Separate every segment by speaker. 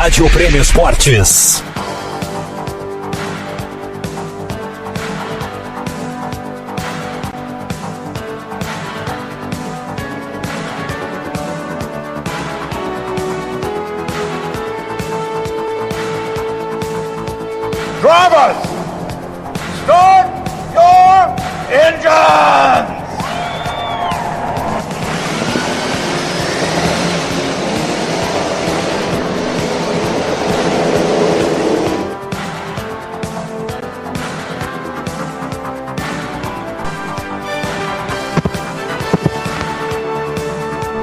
Speaker 1: Rádio Prêmio Esportes.
Speaker 2: Drivers, start your engines!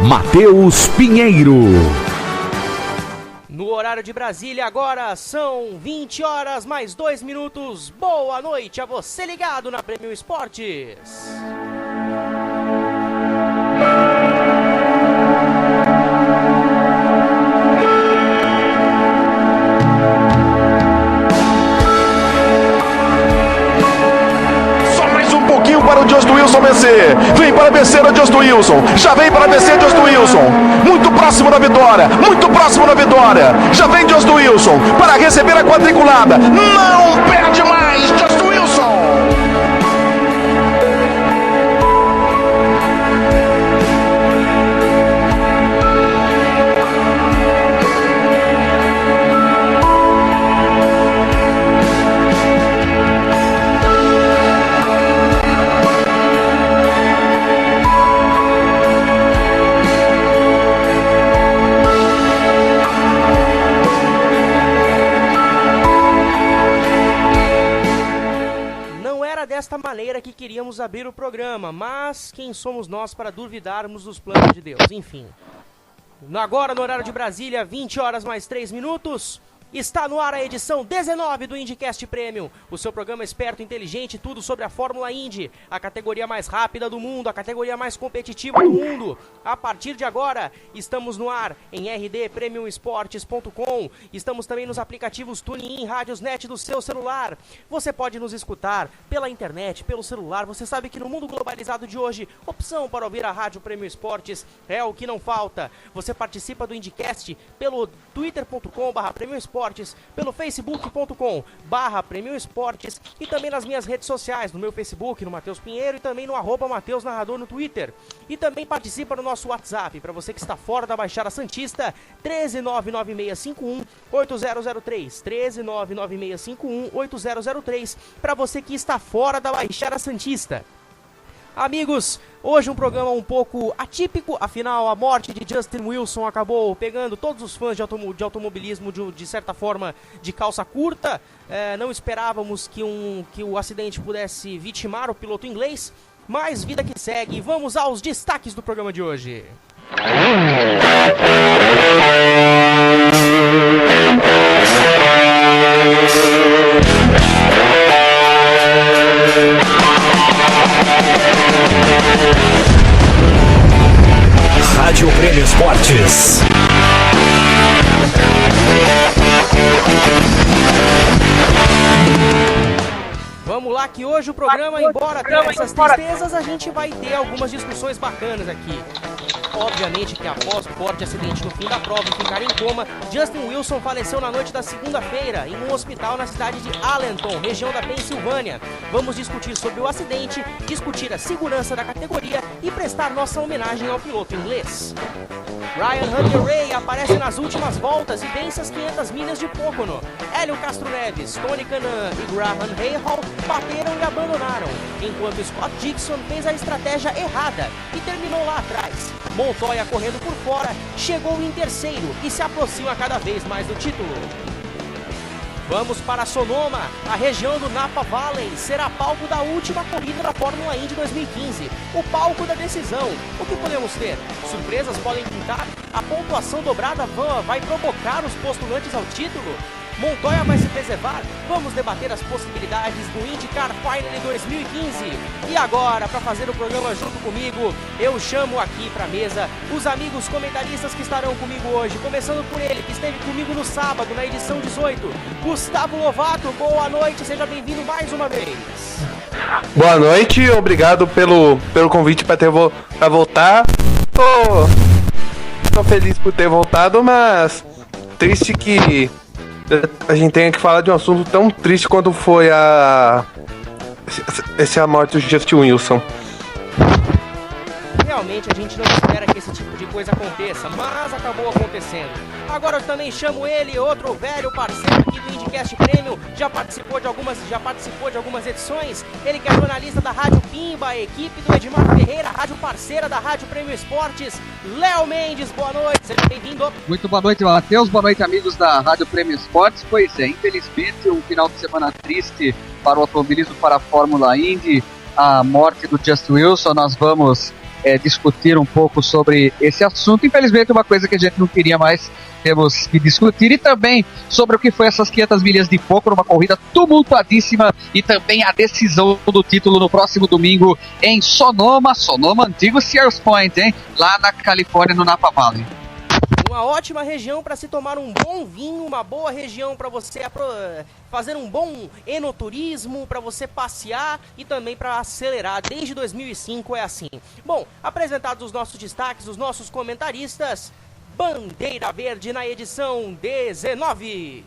Speaker 1: Matheus Pinheiro.
Speaker 3: No horário de Brasília agora são 20 horas mais 2 minutos. Boa noite a você ligado na Prêmio Esportes.
Speaker 2: Para o Just Wilson vencer, vem para vencer o Just Wilson, já vem para vencer o Just Wilson, muito próximo da vitória, já vem Just Wilson para receber a quadriculada, não perde mais Just Wilson.
Speaker 3: Desta maneira que queríamos abrir o programa, mas quem somos nós para duvidarmos dos planos de Deus? Enfim, agora no horário de Brasília, 20 horas mais 3 minutos, está no ar a edição 19 do IndyCast Premium, o seu programa esperto e inteligente, tudo sobre a Fórmula Indy, a categoria mais rápida do mundo, a categoria mais competitiva do mundo. A partir de agora, estamos no ar em rdpremiumesportes.com, estamos também nos aplicativos TuneIn, Radiosnet do seu celular. Você pode nos escutar pela internet, pelo celular. Você sabe que no mundo globalizado de hoje, opção para ouvir a Rádio Prêmio Esportes é o que não falta. Você participa do IndyCast pelo twitter.com/Prêmio Esportes, pelo facebook.com/Prêmio Esportes e também nas minhas redes sociais, no meu Facebook, no Matheus Pinheiro e também no @Matheus Narrador no Twitter. E também participa no nosso WhatsApp, para você que está fora da Baixada Santista, 13996518003, 13996518003, para você que está fora da Baixada Santista. Amigos, hoje um programa um pouco atípico, afinal a morte de Justin Wilson acabou pegando todos os fãs de automobilismo de certa forma de calça curta. Não esperávamos que o acidente pudesse vitimar o piloto inglês, mas vida que segue. Vamos aos destaques do programa de hoje.
Speaker 1: Rádio Prêmio Esportes.
Speaker 3: Vamos lá que hoje o programa, embora tenha essas tristezas, a gente vai ter algumas discussões bacanas aqui. Obviamente que após o forte acidente no fim da prova e ficar em coma, Justin Wilson faleceu na noite da segunda-feira em um hospital na cidade de Allenton, região da Pensilvânia. Vamos discutir sobre o acidente, discutir a segurança da categoria e prestar nossa homenagem ao piloto inglês. Ryan Hunter-Reay aparece nas últimas voltas e vence as 500 milhas de Pocono. Hélio Castro Neves, Tony Kanaan e Graham Rahal bateram e abandonaram, enquanto Scott Dixon fez a estratégia errada e terminou lá atrás. Montoya, correndo por fora, chegou em terceiro e se aproxima cada vez mais do título. Vamos para Sonoma, a região do Napa Valley será palco da última corrida da Fórmula Indy 2015, o palco da decisão. O que podemos ter? Surpresas podem pintar? A pontuação dobrada vai provocar os postulantes ao título? Montoya vai se preservar? Vamos debater as possibilidades do IndyCar Final 2015. E agora, para fazer o programa junto comigo, eu chamo aqui para a mesa os amigos comentaristas que estarão comigo hoje. Começando por ele, que esteve comigo no sábado, na edição 18, Gustavo Lovato. Boa noite, seja bem-vindo mais uma vez.
Speaker 4: Boa noite, obrigado pelo convite para voltar. Tô feliz por ter voltado, mas triste que a gente tenha que falar de um assunto tão triste quanto foi a morte do Justin Wilson.
Speaker 3: Realmente a gente não espera que esse tipo de coisa aconteça, mas acabou acontecendo. Agora eu também chamo ele, outro velho parceiro aqui do IndyCast Premium, já participou de algumas edições. Ele que é jornalista da Rádio Pimba, a equipe do Edmar Ferreira, rádio parceira da Rádio Premium Esportes. Léo Mendes, boa noite, seja bem-vindo.
Speaker 5: Muito boa noite, Matheus, boa noite, amigos da Rádio Premium Esportes. Pois é, infelizmente um final de semana triste para o automobilismo, para a Fórmula Indy, a morte do Justin Wilson. Nós vamos discutir um pouco sobre esse assunto. Infelizmente, uma coisa que a gente não queria mais, temos que discutir, e também sobre o que foi essas 500 milhas de pouco numa corrida tumultuadíssima, e também a decisão do título no próximo domingo em Sonoma, antigo Sears Point, hein? Lá na Califórnia, no Napa Valley.
Speaker 3: Uma ótima região para se tomar um bom vinho, uma boa região para você fazer um bom enoturismo, para você passear e também para acelerar. Desde 2005 é assim. Bom, apresentados os nossos destaques, os nossos comentaristas, Bandeira Verde na edição 19.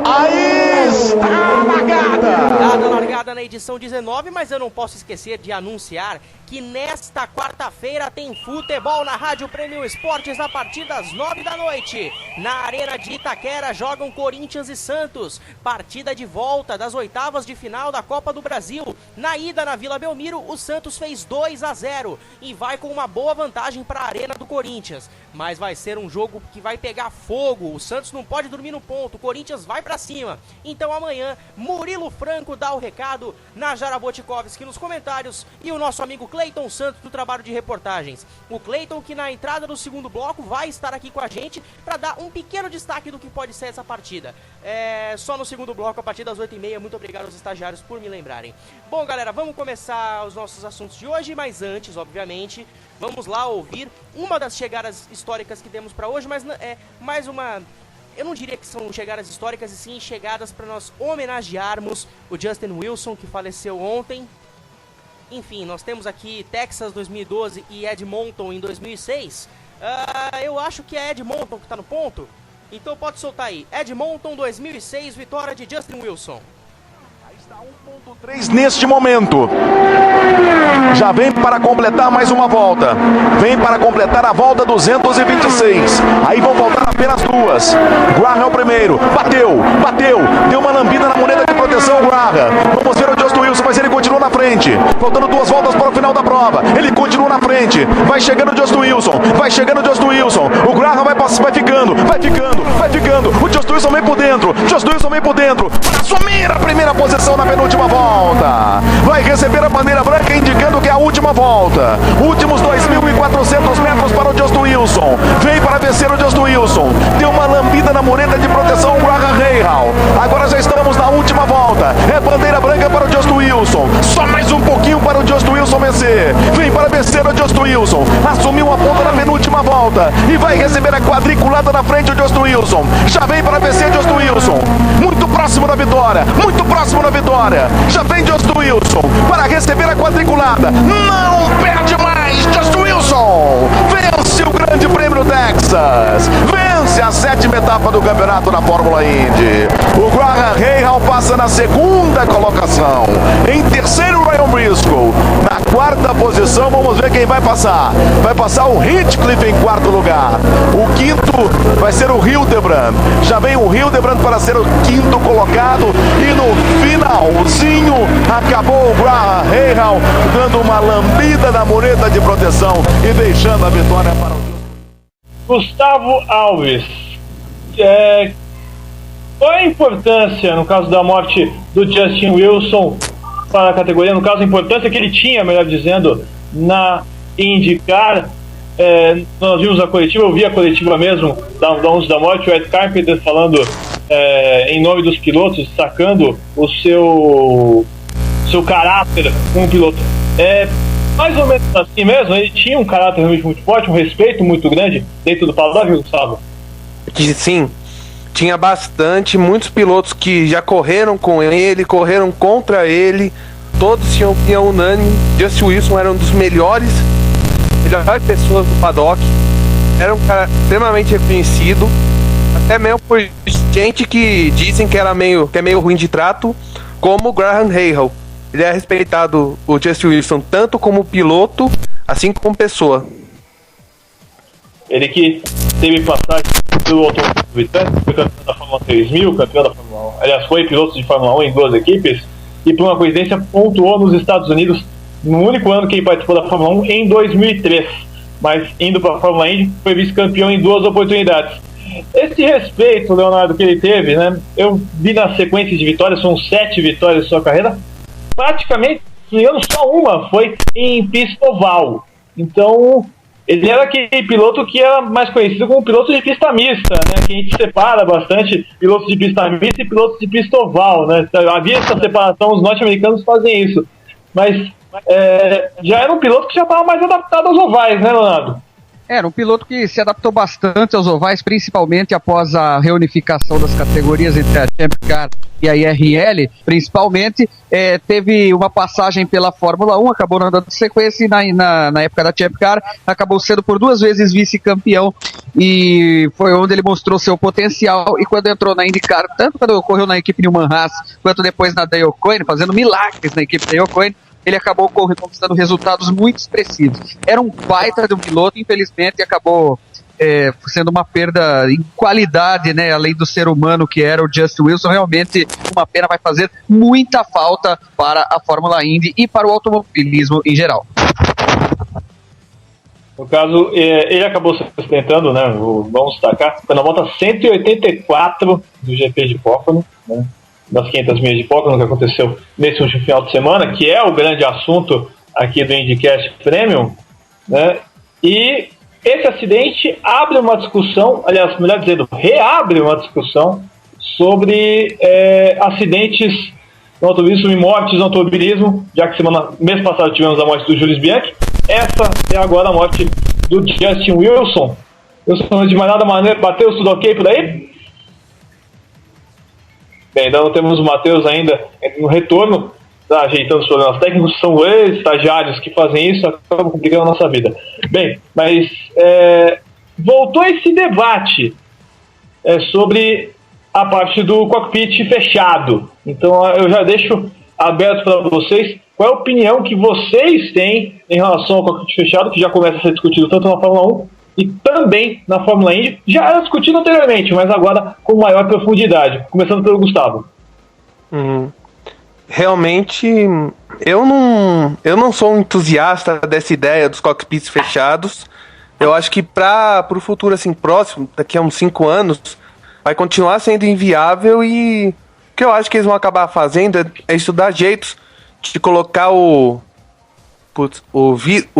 Speaker 2: Aí está a largada!
Speaker 3: Largada na edição 19, mas eu não posso esquecer de anunciar que nesta quarta-feira tem futebol na Rádio Premium Esportes a partir das 9 da noite. Na Arena de Itaquera jogam Corinthians e Santos. Partida de volta das oitavas de final da Copa do Brasil. Na ida na Vila Belmiro, o Santos fez 2-0 e vai com uma boa vantagem para a Arena do Corinthians. Mas vai ser um jogo que vai pegar fogo. O Santos não pode dormir no ponto. O Corinthians vai para cima. Então amanhã, Murilo Franco dá o recado, Najara Botikovski nos comentários e o nosso amigo Cleiton Santos do trabalho de reportagens. O Cleiton, que na entrada do segundo bloco vai estar aqui com a gente para dar um pequeno destaque do que pode ser essa partida. Só no segundo bloco, a partir das 8h30. Muito obrigado aos estagiários por me lembrarem. Bom, galera, vamos começar os nossos assuntos de hoje, mas antes, obviamente, vamos lá ouvir uma das chegadas históricas que temos para hoje, mas é mais uma... Eu não diria que são chegadas históricas, e sim chegadas para nós homenagearmos o Justin Wilson, que faleceu ontem. Enfim, nós temos aqui Texas 2012 e Edmonton em 2006. Eu acho que é Edmonton que está no ponto. Então pode soltar aí. Edmonton 2006, vitória de Justin Wilson.
Speaker 2: Aí está 1.3 neste momento. Já vem para completar mais uma volta. Vem para completar a volta 226. Aí vão faltar apenas duas. Graham é o primeiro. Bateu. Deu uma lambida na moneda de proteção, Graham. Vamos ver o Justin Wilson, mas ele continua na frente. Faltando duas voltas para o final da prova. Ele continua na frente. Vai chegando o Justin Wilson. O Graham vai ficando. O Justin Wilson vem por dentro. Para assumir a primeira posição na penúltima volta. Vai receber a bandeira branca indicando que é a última volta. Últimos 2.400 metros para o Justin Wilson. Vem para vencer o Justin Wilson. Deu uma lambida na mureta de proteção, Graham Rahal. Agora já estamos na última volta. É bandeira branca para o Justin Wilson. Só mais um pouquinho para o Justin Wilson vencer. Vem para vencer o Justin Wilson. Assumiu a ponta na penúltima volta. E vai receber a quadriculada na frente o Justin Wilson. Já vem para vencer o Justin Wilson. Muito próximo da vitória. Já vem Justin Wilson para receber a quadriculada. Não perde mais. Justin Wilson vence o Grande Prêmio Texas. Vence a 7ª etapa do campeonato na Fórmula Indy. O Graham Rahal passa na segunda colocação. Em terceiro, Ryan Briscoe. Na quarta posição, vamos ver quem vai passar. Vai passar o Hinchcliffe em quarto lugar. O quinto vai ser o Hildebrand. Já vem o Hildebrand para ser o quinto colocado. E no finalzinho, acabou o Graham Rahal dando uma lambida na mureta de proteção e deixando a vitória para o
Speaker 6: Gustavo Alves. Qual é a importância, no caso da morte do Justin Wilson, para a categoria? No caso, a importância que ele tinha, melhor dizendo, na IndyCar. Nós vimos a coletiva, eu vi a coletiva mesmo da 11 da morte, o Ed Carpenter falando em nome dos pilotos, destacando o seu caráter como piloto. Mais ou menos assim mesmo, ele tinha um caráter realmente muito forte, um respeito muito grande dentro do paddock, Gustavo?
Speaker 4: Sim, tinha bastante, muitos pilotos que já correram com ele, correram contra ele, todos tinham opinião unânime. Justin Wilson era um dos melhores pessoas do paddock, era um cara extremamente reconhecido, Até mesmo por gente que dizem que é meio ruim de trato, como o Graham Rahal. Ele é respeitado, o Justin Wilson, tanto como piloto, assim como pessoa.
Speaker 6: Ele que teve passagem pelo automóvel britânico, foi campeão da Fórmula 3000, campeão da Fórmula 1. Aliás, foi piloto de Fórmula 1 em 2 equipes, e por uma coincidência pontuou nos Estados Unidos no único ano que ele participou da Fórmula 1, em 2003. Mas indo para a Fórmula Indy, foi vice-campeão em 2 oportunidades. Esse respeito, Leonardo, que ele teve, né? Eu vi na sequência de vitórias, são 7 vitórias em sua carreira, praticamente, se não me engano, só uma foi em pista oval. Então, ele era aquele piloto que era mais conhecido como piloto de pista mista, né? Que a gente separa bastante pilotos de pista mista e pilotos de pista oval, né? Havia essa separação, os norte-americanos fazem isso. Mas já era um piloto que já estava mais adaptado aos ovais, né, Leonardo?
Speaker 5: Era um piloto que se adaptou bastante aos ovais, principalmente após a reunificação das categorias entre a Champ Car e a IRL, principalmente, teve uma passagem pela Fórmula 1, acabou não dando sequência, e na época da Champ Car acabou sendo por 2 vezes vice-campeão, e foi onde ele mostrou seu potencial. E quando entrou na IndyCar, tanto quando ocorreu na equipe Newman Haas, quanto depois na Dale Coyne, fazendo milagres na equipe Dale Coyne, ele acabou conquistando resultados muito expressivos. Era um baita de um piloto, infelizmente acabou sendo uma perda em qualidade, né, além do ser humano que era o Justin Wilson. Realmente uma pena, vai fazer muita falta para a Fórmula Indy e para o automobilismo em geral.
Speaker 6: No caso, ele acabou se sustentando, né, vamos destacar, foi na volta 184 do GP de Pocono, né, das 500 milhas de Pocono, que aconteceu nesse último final de semana, que é o grande assunto aqui do IndyCast Premium, né? E esse acidente abre uma discussão, aliás, melhor dizendo, reabre uma discussão sobre acidentes no automobilismo e mortes no automobilismo, já que mês passado tivemos a morte do Jules Bianchi, essa é agora a morte do Justin Wilson. Wilson, de mais nada, bateu tudo ok por aí? Bem, ainda não temos o Matheus ainda no retorno, tá ajeitando os problemas técnicos, são ex-estagiários que fazem isso, acabam complicando a nossa vida. Bem, mas voltou esse debate sobre a parte do cockpit fechado. Então eu já deixo aberto para vocês qual é a opinião que vocês têm em relação ao cockpit fechado, que já começa a ser discutido tanto na Fórmula 1 e também na Fórmula Indy. Já era discutido anteriormente, mas agora com maior profundidade. Começando pelo Gustavo.
Speaker 4: Realmente, eu não sou um entusiasta dessa ideia dos cockpits fechados. Eu acho que para o futuro assim, próximo, daqui a uns 5 anos, vai continuar sendo inviável, e o que eu acho que eles vão acabar fazendo é estudar jeitos de colocar o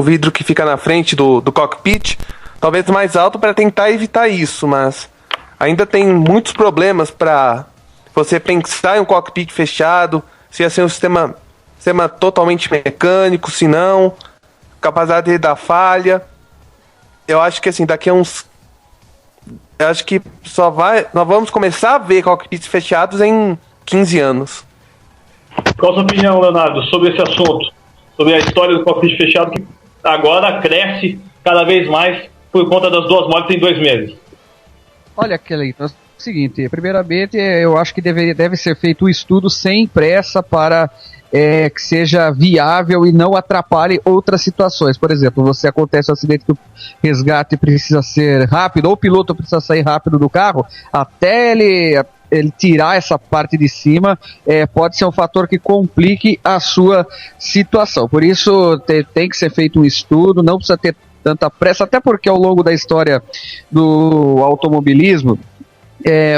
Speaker 4: vidro que fica na frente do cockpit talvez mais alto para tentar evitar isso, mas ainda tem muitos problemas para você pensar em um cockpit fechado, se ia ser um sistema totalmente mecânico, se não, capacidade de dar falha. Eu acho que assim, daqui a uns... Eu acho que nós vamos começar a ver cockpits fechados em 15 anos.
Speaker 6: Qual a sua opinião, Leonardo, sobre esse assunto? Sobre a história do cockpit fechado, que agora cresce cada vez mais por conta das 2 mortes em 2 meses.
Speaker 5: Olha, Kelly, é o seguinte, primeiramente eu acho que deve ser feito um estudo sem pressa para que seja viável e não atrapalhe outras situações. Por exemplo, acontece um acidente que o resgate precisa ser rápido, ou o piloto precisa sair rápido do carro, até ele tirar essa parte de cima, pode ser um fator que complique a sua situação. Por isso tem que ser feito um estudo, não precisa ter tanta pressa, até porque ao longo da história do automobilismo,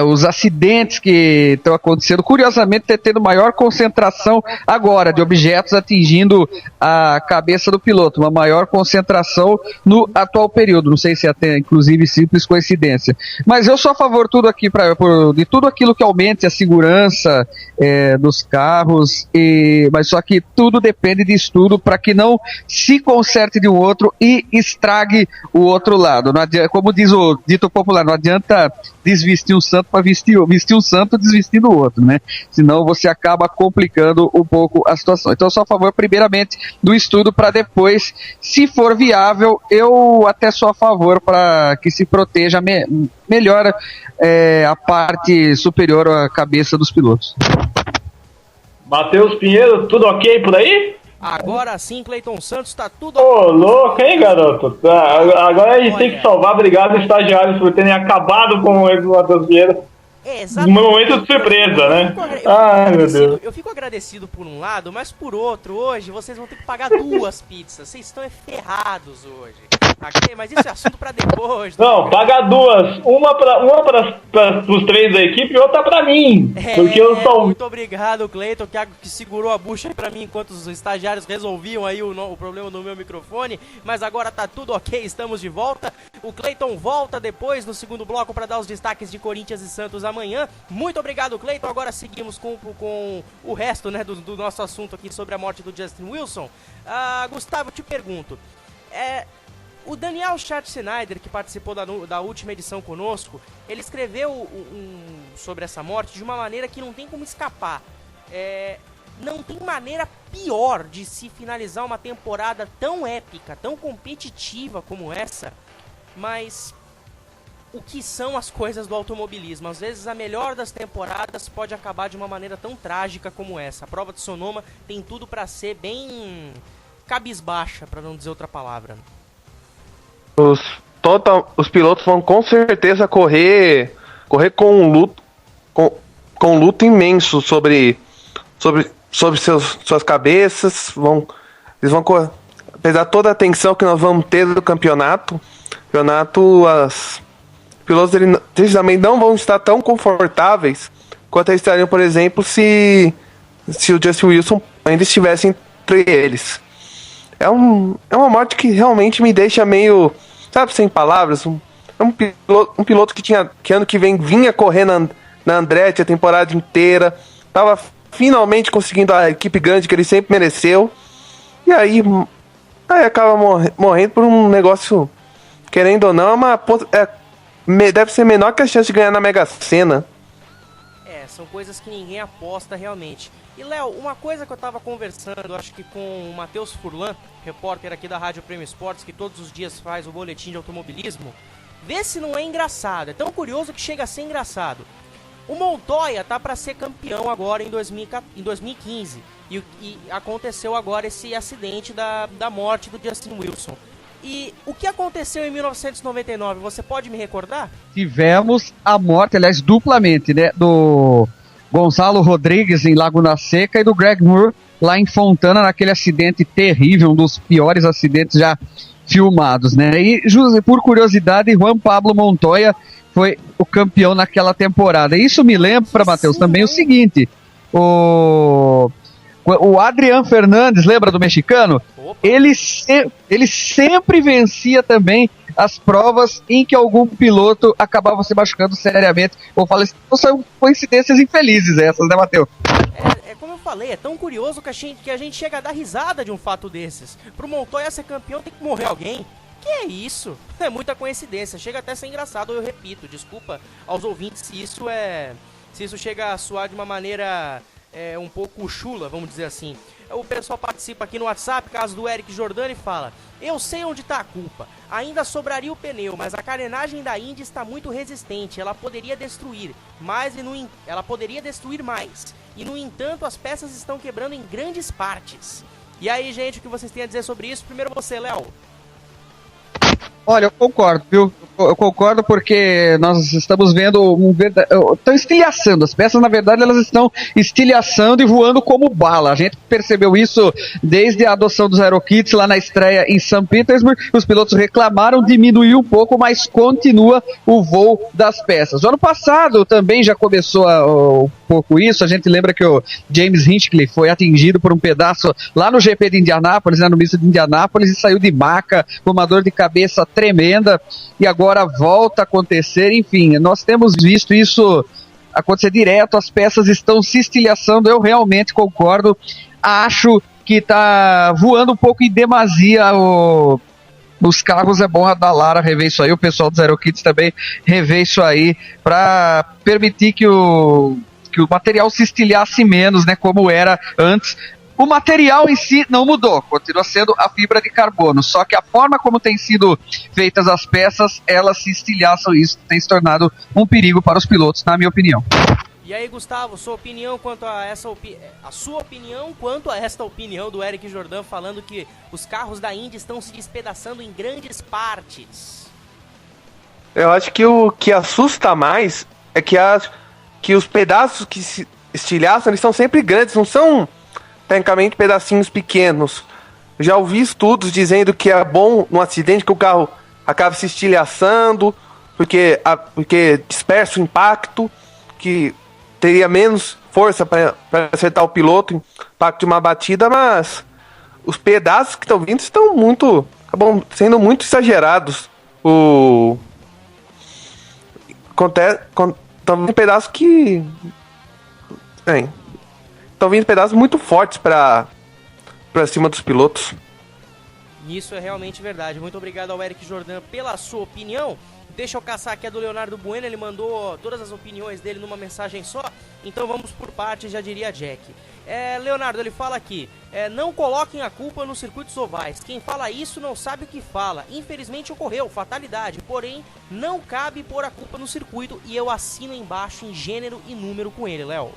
Speaker 5: os acidentes que estão acontecendo, curiosamente, tendo maior concentração agora de objetos atingindo a cabeça do piloto, uma maior concentração no atual período. Não sei se é até, inclusive, simples coincidência. Mas eu sou a favor de tudo aquilo que aumente a segurança dos carros, mas só que tudo depende de estudo para que não se conserte de um outro e estrague o outro lado. Não adianta, como diz o dito popular, não adianta desvestir um santo para vestir um santo desvestindo o outro, né? Senão você acaba complicando um pouco a situação. Então eu sou a favor, primeiramente, do estudo para depois, se for viável, eu até sou a favor para que se proteja melhor a parte superior à cabeça dos pilotos.
Speaker 6: Matheus Pinheiro, tudo ok por aí?
Speaker 3: Agora sim, Cleiton Santos, tá tudo...
Speaker 6: Ô, louco, hein, garoto? Tá, agora a gente tem que salvar. Obrigado, estagiários, por terem acabado com o momento do Matheus Pinheiro. Um momento de surpresa, né? Ai, meu Deus.
Speaker 3: Eu fico agradecido por um lado, mas por outro, hoje vocês vão ter que pagar 2 pizzas. Vocês estão ferrados hoje. Mas isso é assunto pra depois.
Speaker 6: Não, paga 2. Uma para os 3 da equipe e outra pra mim. Porque eu sou...
Speaker 3: Muito obrigado, Cleiton, que segurou a bucha aí pra mim enquanto os estagiários resolviam aí o problema do meu microfone. Mas agora tá tudo ok, estamos de volta. O Cleiton volta depois no segundo bloco pra dar os destaques de Corinthians e Santos amanhã. Muito obrigado, Cleiton. Agora seguimos com o resto, né, do nosso assunto aqui sobre a morte do Justin Wilson. Gustavo, eu te pergunto. O Daniel Schneider, que participou da última edição conosco, ele escreveu sobre essa morte de uma maneira que não tem como escapar. Não tem maneira pior de se finalizar uma temporada tão épica, tão competitiva como essa, mas o que são as coisas do automobilismo? Às vezes a melhor das temporadas pode acabar de uma maneira tão trágica como essa. A prova de Sonoma tem tudo para ser bem cabisbaixa, para não dizer outra palavra.
Speaker 4: Os pilotos vão com certeza correr com um luto imenso sobre suas cabeças. Eles vão correr, apesar de toda a tensão que nós vamos ter do campeonato, os pilotos eles também não vão estar tão confortáveis quanto eles estariam, por exemplo, se o Justin Wilson ainda estivesse entre eles. É uma morte que realmente me deixa meio, sabe, sem palavras. Um piloto que ano que vem vinha correr na Andretti a temporada inteira, tava finalmente conseguindo a equipe grande que ele sempre mereceu, e aí acaba morrendo por um negócio, querendo ou não, deve ser menor que a chance de ganhar na Mega Sena.
Speaker 3: São coisas que ninguém aposta realmente. E, Léo, uma coisa que eu tava conversando, acho que com o Matheus Furlan, repórter aqui da Rádio Prêmio Esportes, que todos os dias faz o boletim de automobilismo, vê se não é engraçado. É tão curioso que chega a ser engraçado. O Montoya tá para ser campeão agora em 2015. E aconteceu agora esse acidente da morte do Justin Wilson. E o que aconteceu em 1999, você pode me recordar?
Speaker 5: Tivemos a morte, aliás, duplamente, né, do Gonzalo Rodrigues em Laguna Seca e do Greg Moore lá em Fontana, naquele acidente terrível, um dos piores acidentes já filmados, né? E, por curiosidade, Juan Pablo Montoya foi o campeão naquela temporada. Isso me lembra, Matheus, também o seguinte, o Adrián Fernandes, lembra do mexicano? Ele sempre vencia também as provas em que algum piloto acabava se machucando seriamente ou falecendo. São coincidências infelizes essas, né, Matheus?
Speaker 3: Como eu falei, é tão curioso que a gente chega a dar risada de um fato desses. Pro Montoya ser campeão tem que morrer alguém. Que é isso? É muita coincidência, chega até a ser engraçado, eu repito, desculpa aos ouvintes se isso chega a soar de uma maneira um pouco chula, vamos dizer assim. O pessoal participa aqui no WhatsApp, caso do Eric Jordani, fala: eu sei onde está a culpa, ainda sobraria o pneu, mas a carenagem da Indy está muito resistente, ela poderia destruir mais, e no entanto as peças estão quebrando em grandes partes. E aí, gente, o que vocês têm a dizer sobre isso? Primeiro você, Léo.
Speaker 5: Olha, eu concordo, viu? Eu concordo porque nós estamos vendo estão estilhaçando. As peças, na verdade, elas estão estilhaçando e voando como bala. A gente percebeu isso desde a adoção dos aerokits lá na estreia em São Petersburg. Os pilotos reclamaram, diminuiu um pouco, mas continua o voo das peças. O ano passado também já começou um pouco isso. A gente lembra que o James Hinchcliffe foi atingido por um pedaço lá no GP de Indianápolis, no misto de Indianápolis, e saiu de maca com uma dor de cabeça tremenda, e agora volta a acontecer. Enfim, nós temos visto isso acontecer direto, as peças estão se estilhaçando. Eu realmente concordo, acho que está voando um pouco em demasia os carros é bom a da Lara rever isso aí, o pessoal do Zero Kits também rever isso aí, para permitir que o material se estilhasse menos, né, como era antes. O material em si não mudou, continua sendo a fibra de carbono, só que a forma como tem sido feitas as peças, elas se estilhaçam, e isso tem se tornado um perigo para os pilotos, na minha opinião.
Speaker 3: E aí, Gustavo, sua opinião quanto a sua opinião quanto a esta opinião do Eric Jordan, falando que os carros da Indy estão se despedaçando em grandes partes?
Speaker 4: Eu acho que o que assusta mais é que os pedaços que se estilhaçam, eles são sempre grandes, não são tecnicamente pedacinhos pequenos. Eu já ouvi estudos dizendo que é bom no acidente que o carro acaba se estilhaçando, porque dispersa o impacto, que teria menos força para acertar o piloto, impacto de uma batida, mas os pedaços que estão vindo acabam sendo muito exagerados. Estão vindo pedaços que... Estão vindo pedaços muito fortes para cima dos pilotos.
Speaker 3: Isso é realmente verdade. Muito obrigado ao Eric Jordan pela sua opinião. Deixa eu caçar aqui a do Leonardo Bueno, ele mandou todas as opiniões dele numa mensagem só, então vamos por partes, já diria Jack. Leonardo, ele fala aqui, não coloquem a culpa nos circuitos ovais, quem fala isso não sabe o que fala, infelizmente ocorreu, fatalidade, porém não cabe pôr a culpa no circuito, e eu assino embaixo em gênero e número com ele, Léo.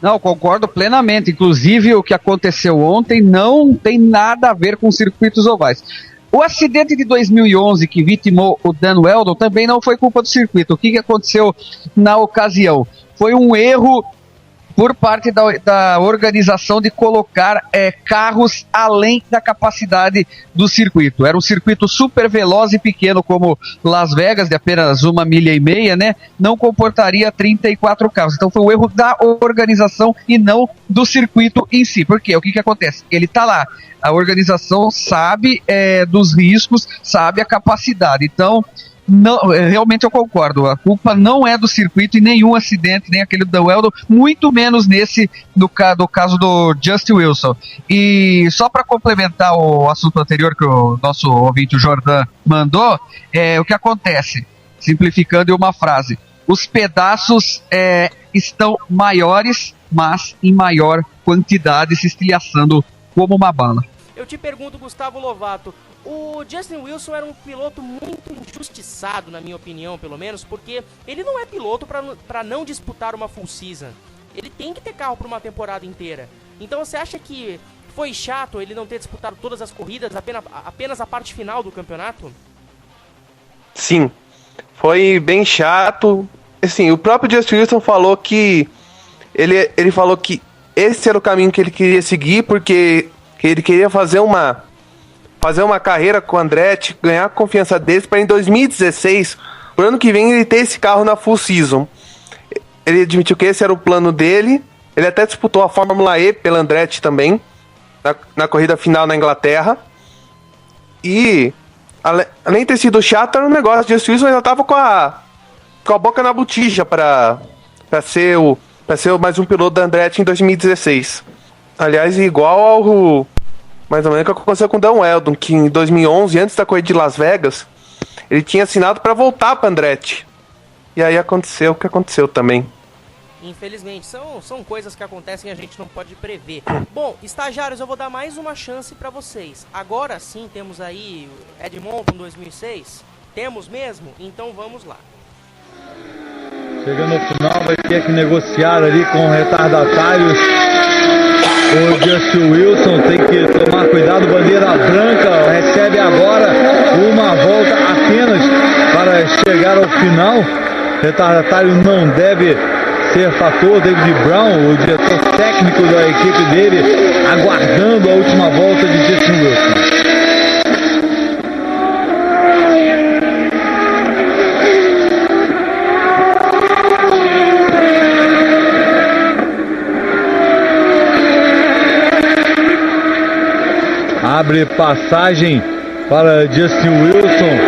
Speaker 5: Não, concordo plenamente, inclusive o que aconteceu ontem não tem nada a ver com circuitos ovais. O acidente de 2011 que vitimou o Dan Weldon também não foi culpa do circuito. O que aconteceu na ocasião? Foi um erro por parte da organização de colocar carros além da capacidade do circuito. Era um circuito super veloz e pequeno, como Las Vegas, de apenas 1,5 milha, né? Não comportaria 34 carros. Então foi um erro da organização e não do circuito em si. Por quê? O que acontece? Ele está lá. A organização sabe dos riscos, sabe a capacidade. Então, não, realmente eu concordo. A culpa não é do circuito e nenhum acidente, nem aquele do Weldon, muito menos nesse do caso do Justin Wilson. E só para complementar o assunto anterior que o nosso ouvinte, o Jordan, mandou, o que acontece? Simplificando em uma frase, os pedaços estão maiores, mas em maior quantidade, se estilhaçando como uma bala.
Speaker 3: Eu te pergunto, Gustavo Lovato, o Justin Wilson era um piloto muito injustiçado, na minha opinião, pelo menos, porque ele não é piloto para não disputar uma full season. Ele tem que ter carro para uma temporada inteira. Então você acha que foi chato ele não ter disputado todas as corridas, apenas a parte final do campeonato?
Speaker 4: Sim, foi bem chato. Assim, o próprio Justin Wilson falou que ele falou que esse era o caminho que ele queria seguir, porque ele queria fazer uma carreira com o Andretti, ganhar a confiança deles para em 2016, o ano que vem, ele ter esse carro na full season. Ele admitiu que esse era o plano dele. Ele até disputou a Fórmula E pela Andretti também, na corrida final na Inglaterra. E além de ter sido chato, era um negócio. O Justin Wilson já estava com a boca na botija para ser mais um piloto da Andretti em 2016. Aliás, igual mais ou menos o que aconteceu com o Dan Weldon, que em 2011, antes da corrida de Las Vegas, ele tinha assinado para voltar para Andretti. E aí aconteceu o que aconteceu também.
Speaker 3: Infelizmente, são coisas que acontecem e a gente não pode prever. Bom, estagiários, eu vou dar mais uma chance para vocês. Agora sim, temos aí Edmonton 2006. Temos mesmo? Então vamos lá.
Speaker 7: Chegando ao final, vai ter que negociar ali com retardatários. O Justin Wilson tem que tomar cuidado, bandeira branca, recebe agora uma volta apenas para chegar ao final. Retardatário não deve ser fator. David Brown, o diretor técnico da equipe dele, aguardando a última volta de Justin Wilson. Abre passagem para Justin Wilson,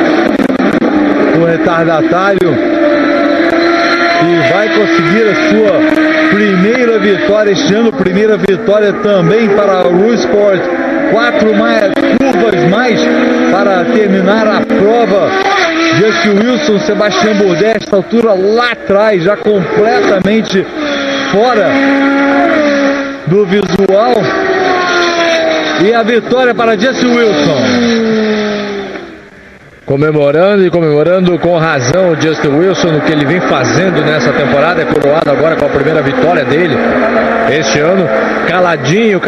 Speaker 7: o retardatário, e vai conseguir a sua primeira vitória este ano. Primeira vitória também para o Rue Sport. 4 curvas provas mais para terminar a prova. Justin Wilson, Sebastian Bourdais, essa altura lá atrás, já completamente fora do visual. E a vitória para Justin Wilson. Comemorando com razão o Justin Wilson no que ele vem fazendo nessa temporada. É coroado agora com a primeira vitória dele este ano. Caladinho, o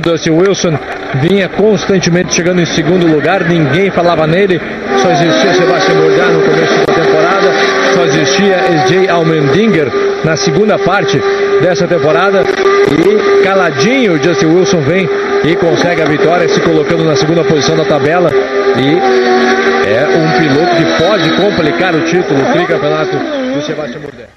Speaker 7: Justin Wilson vinha constantemente chegando em segundo lugar, ninguém falava nele, só existia Sebastian Bourdais no começo da temporada, só existia S.J. Allmendinger na segunda parte dessa temporada, e caladinho o Justin Wilson vem e consegue a vitória, se colocando na segunda posição da tabela, e é um piloto que pode complicar o título, o tricampeonato do Sebastian Bourdais.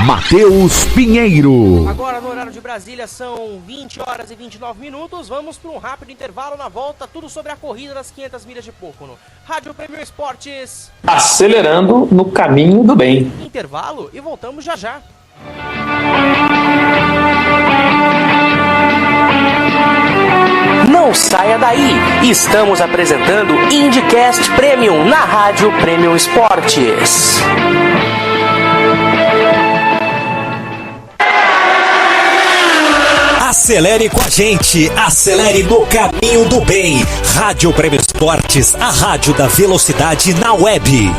Speaker 1: Matheus Pinheiro.
Speaker 3: Agora no horário de Brasília são 20 horas e 29 minutos. Vamos para um rápido intervalo. Na volta, tudo sobre a corrida das 500 milhas de Pocono. Rádio Prêmio Esportes.
Speaker 8: Acelerando no caminho do bem.
Speaker 3: Intervalo e voltamos já já. Não saia daí. Estamos apresentando IndyCast Premium na Rádio Premium Esportes.
Speaker 1: Acelere com a gente, acelere no caminho do bem. Rádio Prêmio Esportes, a rádio da velocidade na web.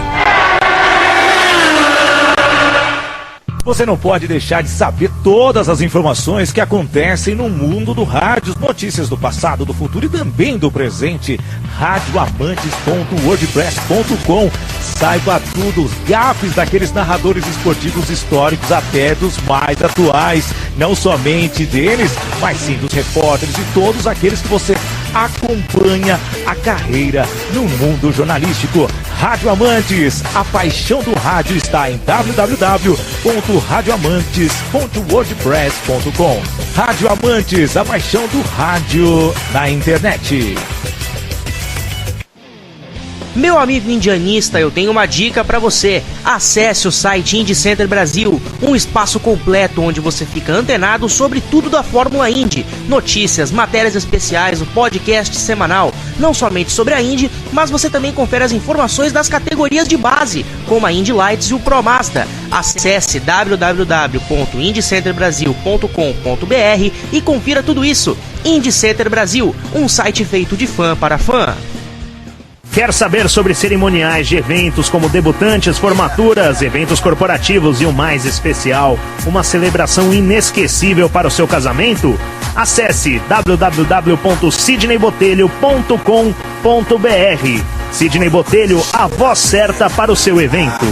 Speaker 9: Você não pode deixar de saber todas as informações que acontecem no mundo do rádio, notícias do passado, do futuro e também do presente. radioamantes.wordpress.com. Saiba tudo, os gafes daqueles narradores esportivos históricos até dos mais atuais. Não somente deles, mas sim dos repórteres e todos aqueles que você acompanha a carreira no mundo jornalístico. Rádio Amantes, a paixão do rádio está em www.radioamantes.wordpress.com. Rádio Amantes, a paixão do rádio na internet.
Speaker 3: Meu amigo indianista, eu tenho uma dica para você. Acesse o site Indy Center Brasil, um espaço completo onde você fica antenado sobre tudo da Fórmula Indy. Notícias, matérias especiais, o podcast semanal, não somente sobre a Indy, mas você também confere as informações das categorias de base, como a Indy Lights e o Pro Mazda. Acesse www.indycenterbrasil.com.br e confira tudo isso. Indy Center Brasil, um site feito de fã para fã.
Speaker 10: Quer saber sobre cerimoniais de eventos como debutantes, formaturas, eventos corporativos e o mais especial, uma celebração inesquecível para o seu casamento? Acesse www.sidneybotelho.com.br. Sidney Botelho, a voz certa para o seu evento.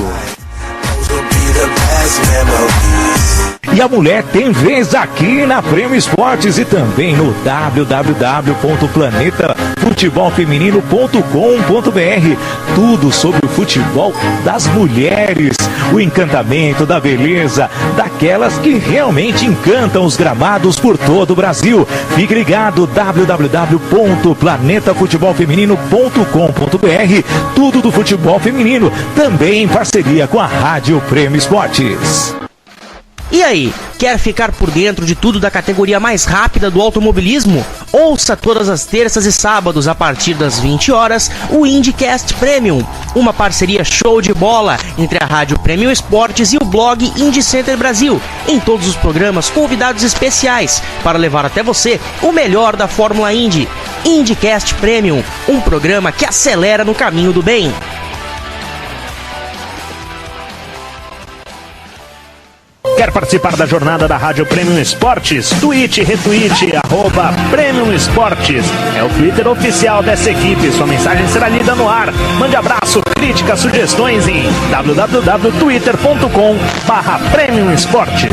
Speaker 9: E a mulher tem vez aqui na Prêmio Esportes e também no www.planetafutebolfeminino.com.br. Tudo sobre o futebol das mulheres, o encantamento da beleza, daquelas que realmente encantam os gramados por todo o Brasil. Fique ligado, www.planetafutebolfeminino.com.br. Tudo do futebol feminino, também em parceria com a Rádio Prêmio Esportes.
Speaker 3: E aí, quer ficar por dentro de tudo da categoria mais rápida do automobilismo? Ouça todas as terças e sábados, a partir das 20 horas, o IndyCast Premium, uma parceria show de bola entre a Rádio Premium Esportes e o blog Indy Center Brasil. Em todos os programas, convidados especiais para levar até você o melhor da Fórmula Indy. IndyCast Premium, um programa que acelera no caminho do bem.
Speaker 10: Quer participar da jornada da Rádio Premium Esportes? Tweet, retweet, @Premium Esportes. É o Twitter oficial dessa equipe. Sua mensagem será lida no ar. Mande abraço, críticas, sugestões em www.twitter.com/Premium Esportes.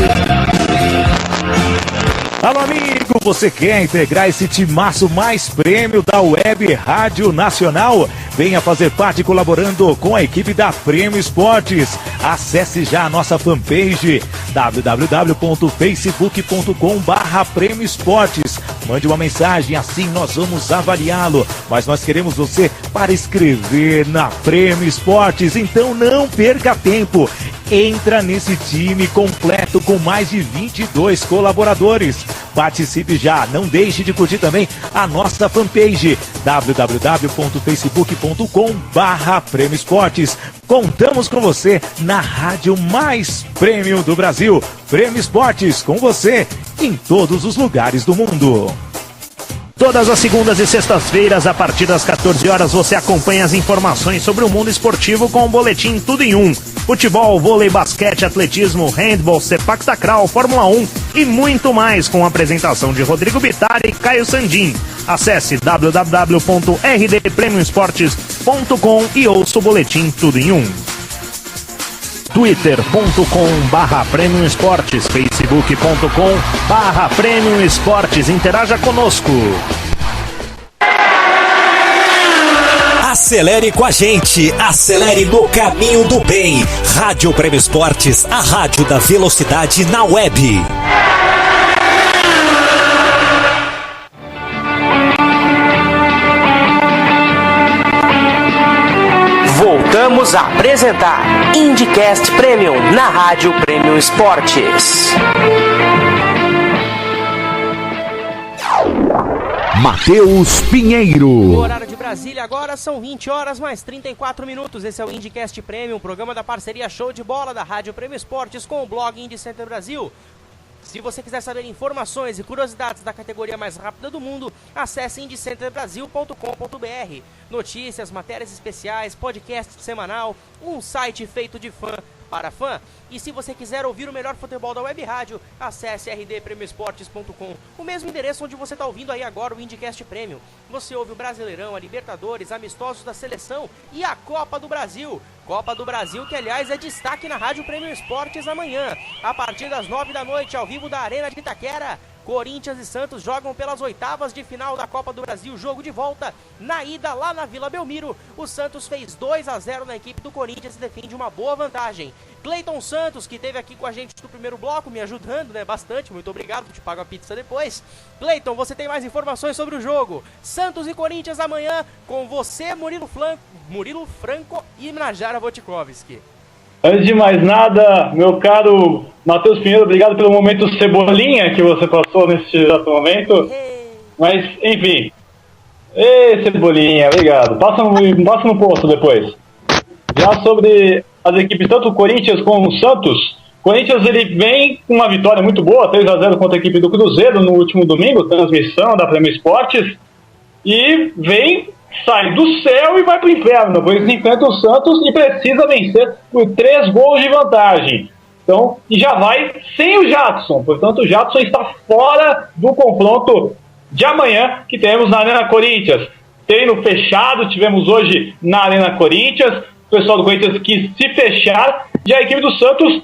Speaker 9: Alô, amigo, você quer integrar esse timaço mais prêmio da Web Rádio Nacional? Venha fazer parte colaborando com a equipe da Prêmio Esportes. Acesse já a nossa fanpage www.facebook.com/Prêmio Esportes. Mande uma mensagem, assim nós vamos avaliá-lo. Mas nós queremos você para escrever na Prêmio Esportes, então não perca tempo. Entra nesse time completo com mais de 22 colaboradores. Participe já, não deixe de curtir também a nossa fanpage www.facebook.com/Prêmio Esportes. Contamos com você na rádio mais premium do Brasil. Prêmio Esportes, com você em todos os lugares do mundo.
Speaker 10: Todas as segundas e sextas-feiras, a partir das 14 horas, você acompanha as informações sobre o mundo esportivo com o boletim Tudo em Um. Futebol, vôlei, basquete, atletismo, handball, sepak takraw, Fórmula 1 e muito mais, com a apresentação de Rodrigo Bittar e Caio Sandin. Acesse www.rdpremioesportes.com e ouça o boletim Tudo em Um. twitter.com/Premium Esportes, facebook.com/Premium Esportes. Interaja conosco.
Speaker 1: Acelere com a gente, acelere no caminho do bem. Rádio Prêmio Esportes, a rádio da velocidade na web.
Speaker 3: Voltamos a apresentar IndyCast Premium na Rádio Premium Esportes.
Speaker 9: Matheus Pinheiro.
Speaker 3: O horário de Brasília agora são 20 horas mais 34 minutos. Esse é o IndyCast Premium, programa da parceria Show de Bola da Rádio Premium Esportes com o blog Indy Center Brasil. Se você quiser saber informações e curiosidades da categoria mais rápida do mundo, acesse indycenterbrasil.com.br. Notícias, matérias especiais, podcast semanal, um site feito de fã para fã. E se você quiser ouvir o melhor futebol da web rádio, acesse rdpremioesportes.com, o mesmo endereço onde você está ouvindo aí agora o IndyCast Premium. Você ouve o Brasileirão, a Libertadores, amistosos da seleção e a Copa do Brasil. Copa do Brasil, que aliás é destaque na Rádio Premium Esportes amanhã, a partir das 9 da noite, ao vivo da Arena de Itaquera. Corinthians e Santos jogam pelas oitavas de final da Copa do Brasil, jogo de volta. Na ida lá na Vila Belmiro, o Santos fez 2-0 na equipe do Corinthians e defende uma boa vantagem. Cleiton Santos, que esteve aqui com a gente no primeiro bloco, me ajudando, né, bastante, muito obrigado, te pago a pizza depois. Cleiton, você tem mais informações sobre o jogo. Santos e Corinthians amanhã, com você, Murilo Franco e Najara Wojtkowski.
Speaker 6: Antes de mais nada, meu caro Matheus Pinheiro, obrigado pelo momento cebolinha que você passou nesse exato momento. Mas, enfim. Ei, cebolinha, obrigado. Passa no posto depois. Já sobre as equipes, tanto o Corinthians como o Santos. O Corinthians, ele vem com uma vitória muito boa, 3-0 contra a equipe do Cruzeiro no último domingo, transmissão da Premium Esportes. E sai do céu e vai pro inferno, pois enfrenta o Santos e precisa vencer por 3 gols de vantagem. Então, e já vai sem o Jadson, portanto o Jadson está fora do confronto de amanhã que temos na Arena Corinthians. Treino fechado, tivemos hoje na Arena Corinthians, o pessoal do Corinthians quis se fechar e a equipe do Santos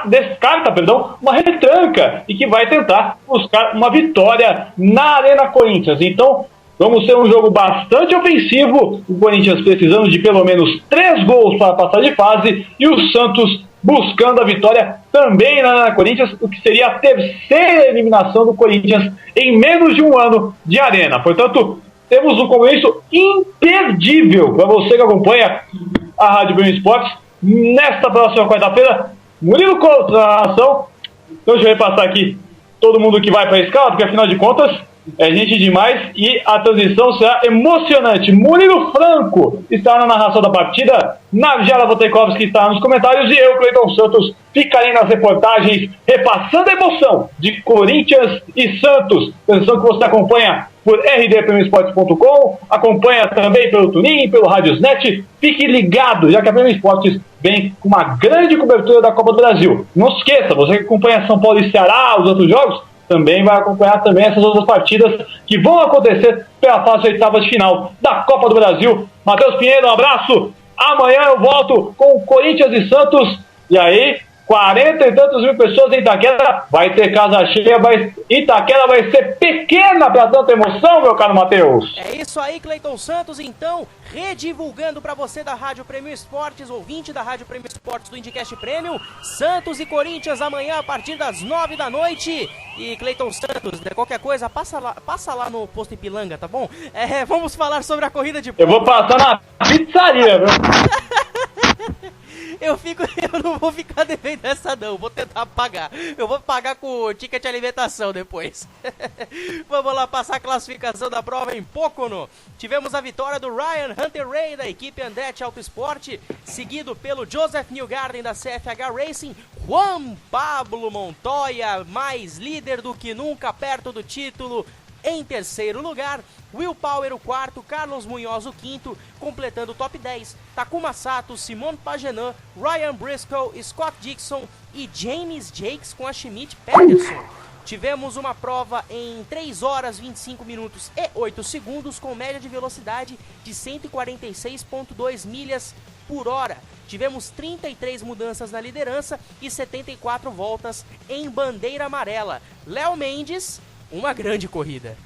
Speaker 6: descarta uma retranca e que vai tentar buscar uma vitória na Arena Corinthians. Então, vamos ter um jogo bastante ofensivo, o Corinthians precisando de pelo menos 3 gols para passar de fase e o Santos buscando a vitória também na Arena Corinthians, o que seria a terceira eliminação do Corinthians em menos de um ano de arena. Portanto, temos um compromisso imperdível para você que acompanha a Rádio Premium Esportes nesta próxima quarta-feira. Murilo Couto na narração. Então deixa eu repassar aqui todo mundo que vai para a escala, porque afinal de contas é gente demais e a transição será emocionante. Murilo Franco está na narração da partida, Najara Wojtkowski está nos comentários e eu, Cleiton Santos, ficarei nas reportagens repassando a emoção de Corinthians e Santos. Transição que você acompanha por rdpremioesportes.com, acompanha também pelo TuneIn, pelo Radiosnet. Fique ligado, já que a Premium Esportes vem com uma grande cobertura da Copa do Brasil. Não se esqueça, você que acompanha São Paulo e Ceará, os outros jogos, também vai acompanhar também essas outras partidas que vão acontecer pela fase oitava de final da Copa do Brasil. Matheus Pinheiro, um abraço. Amanhã eu volto com Corinthians e Santos. E aí, 40 e tantos mil pessoas em Itaquera. Vai ter casa cheia, Itaquera vai ser pequena para tanta emoção, meu caro Matheus.
Speaker 3: É isso aí, Cleiton Santos, então, redivulgando para você da Rádio Premium Esportes, ouvinte da Rádio Premium Esportes do IndyCast Premium, Santos e Corinthians amanhã a partir das 9 da noite. E Cleiton Santos, né, qualquer coisa, passa lá no posto Ipilanga, tá bom? Vamos falar sobre a corrida de pontos.
Speaker 6: Eu vou passar na pizzaria, viu?
Speaker 3: Eu não vou ficar devendo essa não, vou tentar pagar. Eu vou pagar com o ticket de alimentação depois. Vamos lá passar a classificação da prova em Pocono. Tivemos a vitória do Ryan Hunter-Reay da equipe Andretti Autosport, seguido pelo Joseph Newgarden da CFH Racing. Juan Pablo Montoya, mais líder do que nunca, perto do título, em terceiro lugar. Will Power o quarto, Carlos Munhoz o quinto, completando o top 10. Takuma Sato, Simone Pagenaud, Ryan Briscoe, Scott Dixon e James Jakes com a Schmidt Peterson. Tivemos uma prova em 3 horas, 25 minutos e 8 segundos, com média de velocidade de 146,2 milhas por hora. Tivemos 33 mudanças na liderança e 74 voltas em bandeira amarela. Léo Mendes, uma grande corrida.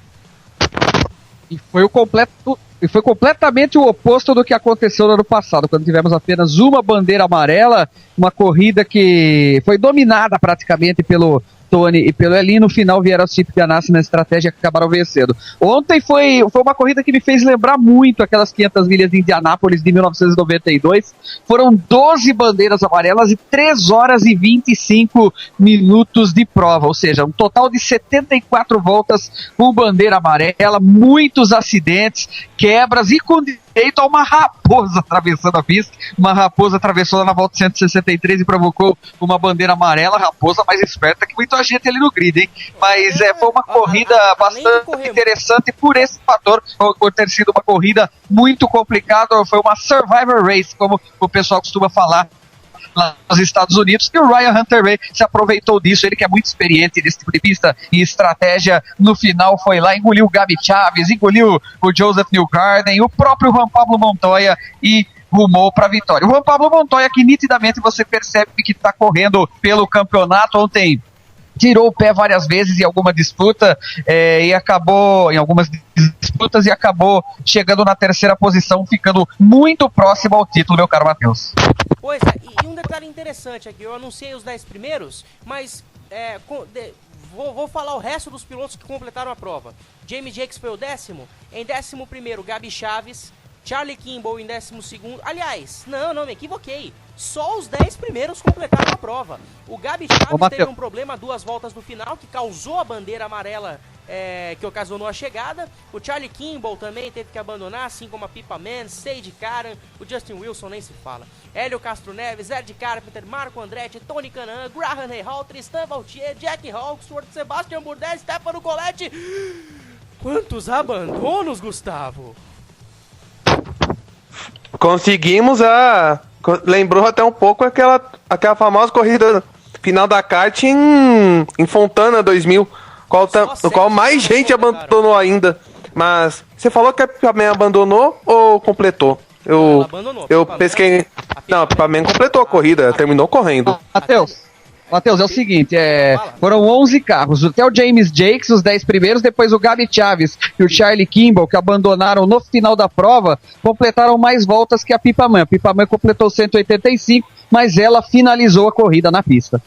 Speaker 5: E foi completamente o oposto do que aconteceu no ano passado, quando tivemos apenas uma bandeira amarela, uma corrida que foi dominada praticamente pelo Tony e pelo Elin. No final vieram os Chip Ganassi na estratégia que acabaram vencendo. Ontem foi uma corrida que me fez lembrar muito aquelas 500 milhas de Indianápolis de 1992. Foram 12 bandeiras amarelas e 3 horas e 25 minutos de prova, ou seja, um total de 74 voltas com bandeira amarela, muitos acidentes, quebras e com direito a uma raposa atravessando a pista. Uma raposa atravessou lá na volta 163 e provocou uma bandeira amarela. Raposa mais esperta que muita gente ali no grid, hein? Mas foi uma corrida bastante interessante por esse fator, por ter sido uma corrida muito complicada. Foi uma survivor race, como o pessoal costuma falar lá nos Estados Unidos, e o Ryan Hunter-Reay se aproveitou disso. Ele que é muito experiente nesse tipo de pista e estratégia, no final foi lá, engoliu o Gabi Chaves, engoliu o Joseph Newgarden, o próprio Juan Pablo Montoya e rumou para a vitória. O Juan Pablo Montoya, que nitidamente você percebe que está correndo pelo campeonato. Ontem tirou o pé várias vezes em alguma disputa e acabou, em algumas disputas, e acabou chegando na terceira posição, ficando muito próximo ao título, meu caro Matheus.
Speaker 3: Pois é, e um detalhe interessante aqui, eu anunciei os 10 primeiros, mas vou falar o resto dos pilotos que completaram a prova. James Jakes foi o 10º, em 11º Gabi Chaves, Charlie Kimball em 12º, aliás, não, me equivoquei, só os 10 primeiros completaram a prova. O Gabi Chaves teve um problema 2 voltas no final, que causou a bandeira amarela que ocasionou a chegada. O Charlie Kimball também teve que abandonar, assim como a Pippa Mann, Sage Karan, o Justin Wilson nem se fala. Hélio Castro Neves, Ed Carpenter, Marco Andretti, Tony Kanaan, Graham Rahal, Tristan Vautier, Jack Hawksworth, Sebastian Bourdais, Stefano Coletti. Quantos abandonos, Gustavo?
Speaker 4: Conseguimos lembrou até um pouco aquela famosa corrida final da kart em Fontana 2000, no qual mais gente abandonou ainda. Mas você falou que a Pippa Mann abandonou ou completou?
Speaker 3: Ela abandonou.
Speaker 4: Eu pesquei. Não, a Pippa Mann completou a corrida, terminou correndo.
Speaker 5: Matheus, é o seguinte, foram 11 carros, até o James Jakes, os 10 primeiros, depois o Gabi Chaves e o Charlie Kimball, que abandonaram no final da prova, completaram mais voltas que a Pippa Mann. A Pippa Mann completou 185, mas ela finalizou a corrida na pista.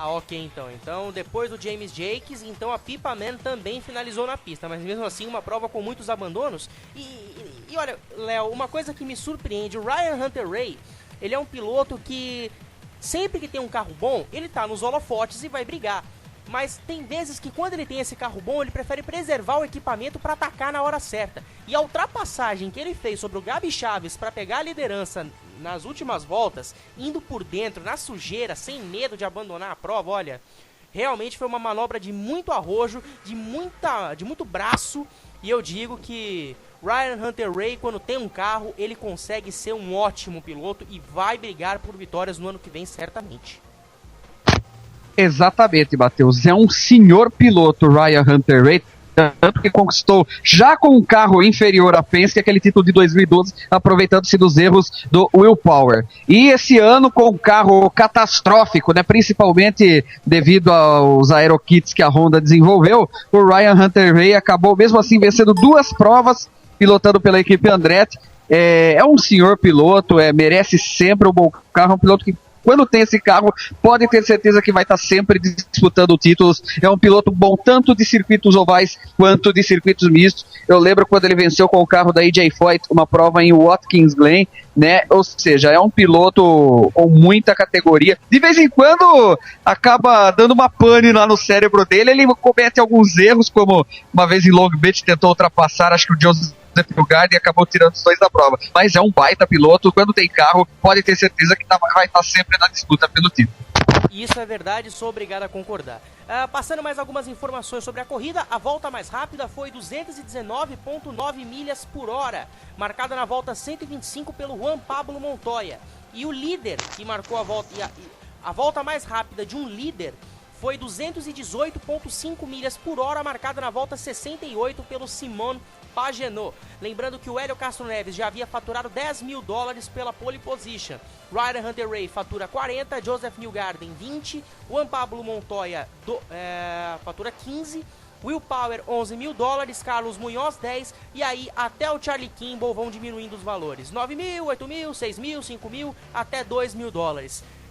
Speaker 3: Ah, ok, então. Então, depois do James Jakes, então a Pippa Mann também finalizou na pista, mas mesmo assim uma prova com muitos abandonos. E olha, Léo, uma coisa que me surpreende, o Ryan Hunter-Reay, ele é um piloto que sempre que tem um carro bom, ele tá nos holofotes e vai brigar. Mas tem vezes que quando ele tem esse carro bom, ele prefere preservar o equipamento para atacar na hora certa. E a ultrapassagem que ele fez sobre o Gabi Chaves para pegar a liderança nas últimas voltas, indo por dentro, na sujeira, sem medo de abandonar a prova, olha, realmente foi uma manobra de muito arrojo, de muito braço. E eu digo que Ryan Hunter-Reay, quando tem um carro, ele consegue ser um ótimo piloto e vai brigar por vitórias no ano que vem, certamente.
Speaker 5: Exatamente, Matheus. É um senhor piloto, Ryan Hunter-Reay, tanto que conquistou, já com um carro inferior à Penske, aquele título de 2012, aproveitando-se dos erros do Will Power. E esse ano, com um carro catastrófico, né, principalmente devido aos aerokits que a Honda desenvolveu, o Ryan Hunter-Reay acabou, mesmo assim, vencendo 2 provas, pilotando pela equipe Andretti. É um senhor piloto, merece sempre um bom carro, um piloto que, quando tem esse carro, pode ter certeza que vai estar sempre disputando títulos. É um piloto bom tanto de circuitos ovais quanto de circuitos mistos. Eu lembro quando ele venceu com o carro da AJ Foyt uma prova em Watkins Glen, né? Ou seja, é um piloto com muita categoria. De vez em quando acaba dando uma pane lá no cérebro dele, ele comete alguns erros, como uma vez em Long Beach tentou ultrapassar, acho que o Joseph Newgarden, e acabou tirando os dois da prova. Mas é um baita piloto, quando tem carro, pode ter certeza que vai estar sempre na disputa pelo título.
Speaker 3: Isso é verdade, sou obrigado a concordar. Passando mais algumas informações sobre a corrida, a volta mais rápida foi 219,9 milhas por hora, marcada na volta 125 pelo Juan Pablo Montoya. E o líder que marcou a volta, a volta mais rápida de um líder foi 218,5 milhas por hora, marcada na volta 68 pelo Simon Pagenaud. Lembrando que o Hélio Castro Neves já havia faturado $10 mil pela pole position. Ryder Hunter-Reay fatura 40, Joseph Newgarden 20, Juan Pablo Montoya fatura 15, Will Power $11 mil, Carlos Munhoz 10, e aí até o Charlie Kimball vão diminuindo os valores. 9 mil, 8 mil, 6 mil, 5 mil, até $2 mil.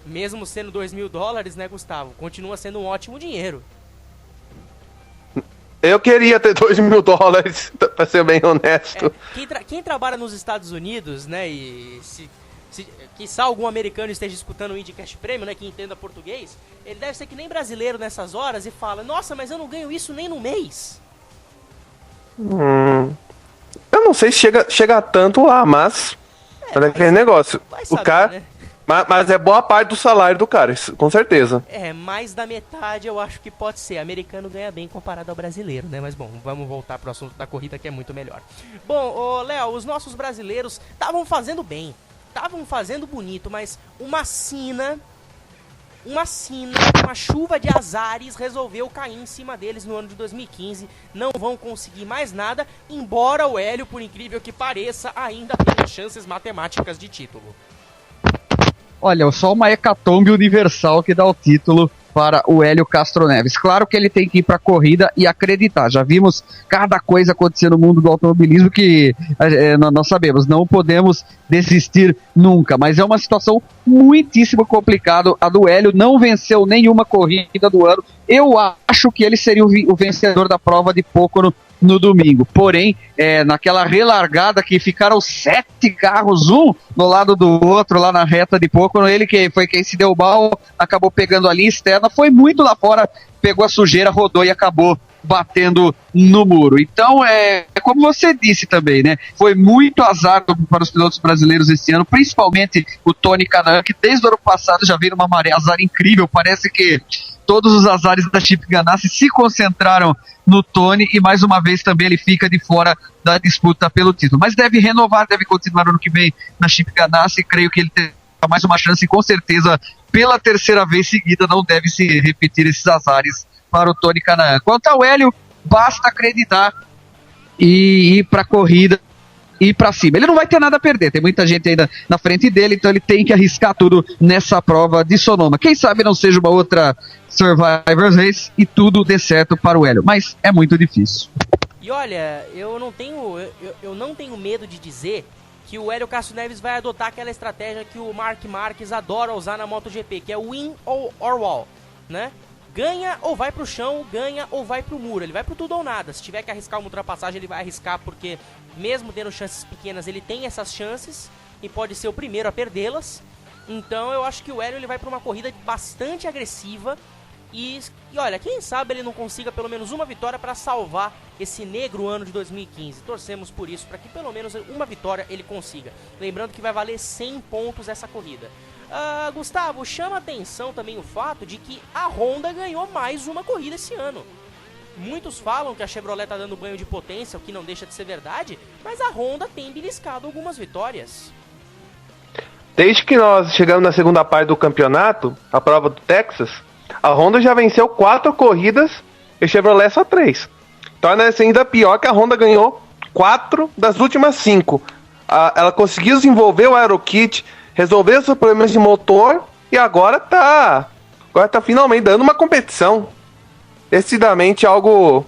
Speaker 3: Mesmo sendo $2 mil, né, Gustavo? Continua sendo um ótimo dinheiro.
Speaker 4: Eu queria ter $2 mil, pra ser bem honesto.
Speaker 3: Quem trabalha nos Estados Unidos, né, e se quiçá algum americano esteja escutando o IndyCast Premium, né, que entenda português, ele deve ser que nem brasileiro nessas horas e fala, nossa, mas eu não ganho isso nem no mês.
Speaker 4: Eu não sei se chega tanto lá, mas olha aquele negócio.
Speaker 3: Saber,
Speaker 4: o cara,
Speaker 3: né?
Speaker 4: mas é boa parte do salário do cara, isso, com certeza.
Speaker 3: Mais da metade eu acho que pode ser. Americano ganha bem comparado ao brasileiro, né? Mas bom, vamos voltar pro assunto da corrida que é muito melhor. Bom, Léo, os nossos brasileiros estavam fazendo bem, estavam fazendo bonito, mas uma chuva de azares resolveu cair em cima deles no ano de 2015. Não vão conseguir mais nada, embora o Hélio, por incrível que pareça, ainda tenha chances matemáticas de título.
Speaker 5: Olha, só uma hecatombe universal que dá o título para o Hélio Castro Neves. Claro que ele tem que ir para a corrida e acreditar. Já vimos cada coisa acontecer no mundo do automobilismo que nós sabemos, não podemos desistir nunca. Mas é uma situação muitíssimo complicada. A do Hélio não venceu nenhuma corrida do ano. Eu acho que ele seria o vencedor da prova de Pocono no domingo. Porém, naquela relargada que ficaram 7 carros, um do lado do outro, lá na reta de Pocono, ele que foi quem se deu mal, acabou pegando a linha externa, foi muito lá fora, pegou a sujeira, rodou e acabou batendo no muro. Então, como você disse também, né? Foi muito azar para os pilotos brasileiros esse ano, principalmente o Tony Kanaan, que desde o ano passado já veio numa maré azar incrível. Parece que todos os azares da Chip Ganassi se concentraram no Tony e mais uma vez também ele fica de fora da disputa pelo título. Mas deve renovar, deve continuar ano que vem na Chip Ganassi. Creio que ele terá mais uma chance e com certeza pela terceira vez seguida não deve se repetir esses azares para o Tony Kanaan. Quanto ao Hélio, basta acreditar e ir para a corrida e ir para cima. Ele não vai ter nada a perder, tem muita gente ainda na frente dele, então ele tem que arriscar tudo nessa prova de Sonoma. Quem sabe não seja uma outra Survivor Race e tudo dê certo para o Hélio, mas é muito difícil.
Speaker 3: E olha, eu não tenho medo de dizer que o Hélio Castro Neves vai adotar aquela estratégia que o Mark Marques adora usar na MotoGP, que é o win or wall, né? Ganha ou vai pro chão, ganha ou vai pro muro. Ele vai pro tudo ou nada. Se tiver que arriscar uma ultrapassagem, ele vai arriscar, porque mesmo tendo chances pequenas, ele tem essas chances e pode ser o primeiro a perdê-las. Então eu acho que o Hélio ele vai pra uma corrida bastante agressiva. E olha, quem sabe ele não consiga pelo menos uma vitória para salvar esse negro ano de 2015. Torcemos por isso, para que pelo menos uma vitória ele consiga. Lembrando que vai valer 100 pontos essa corrida. Gustavo, chama atenção também o fato de que a Honda ganhou mais uma corrida esse ano. Muitos falam que a Chevrolet tá dando banho de potência, o que não deixa de ser verdade, mas a Honda tem beliscado algumas vitórias.
Speaker 4: Desde que nós chegamos na segunda parte do campeonato, a prova do Texas, a Honda já venceu 4 corridas e a Chevrolet só 3. Torna-se ainda pior que a Honda ganhou 4 das últimas 5. Ela conseguiu desenvolver o AeroKit, resolver seus problemas de motor e agora tá finalmente dando uma competição. Decididamente algo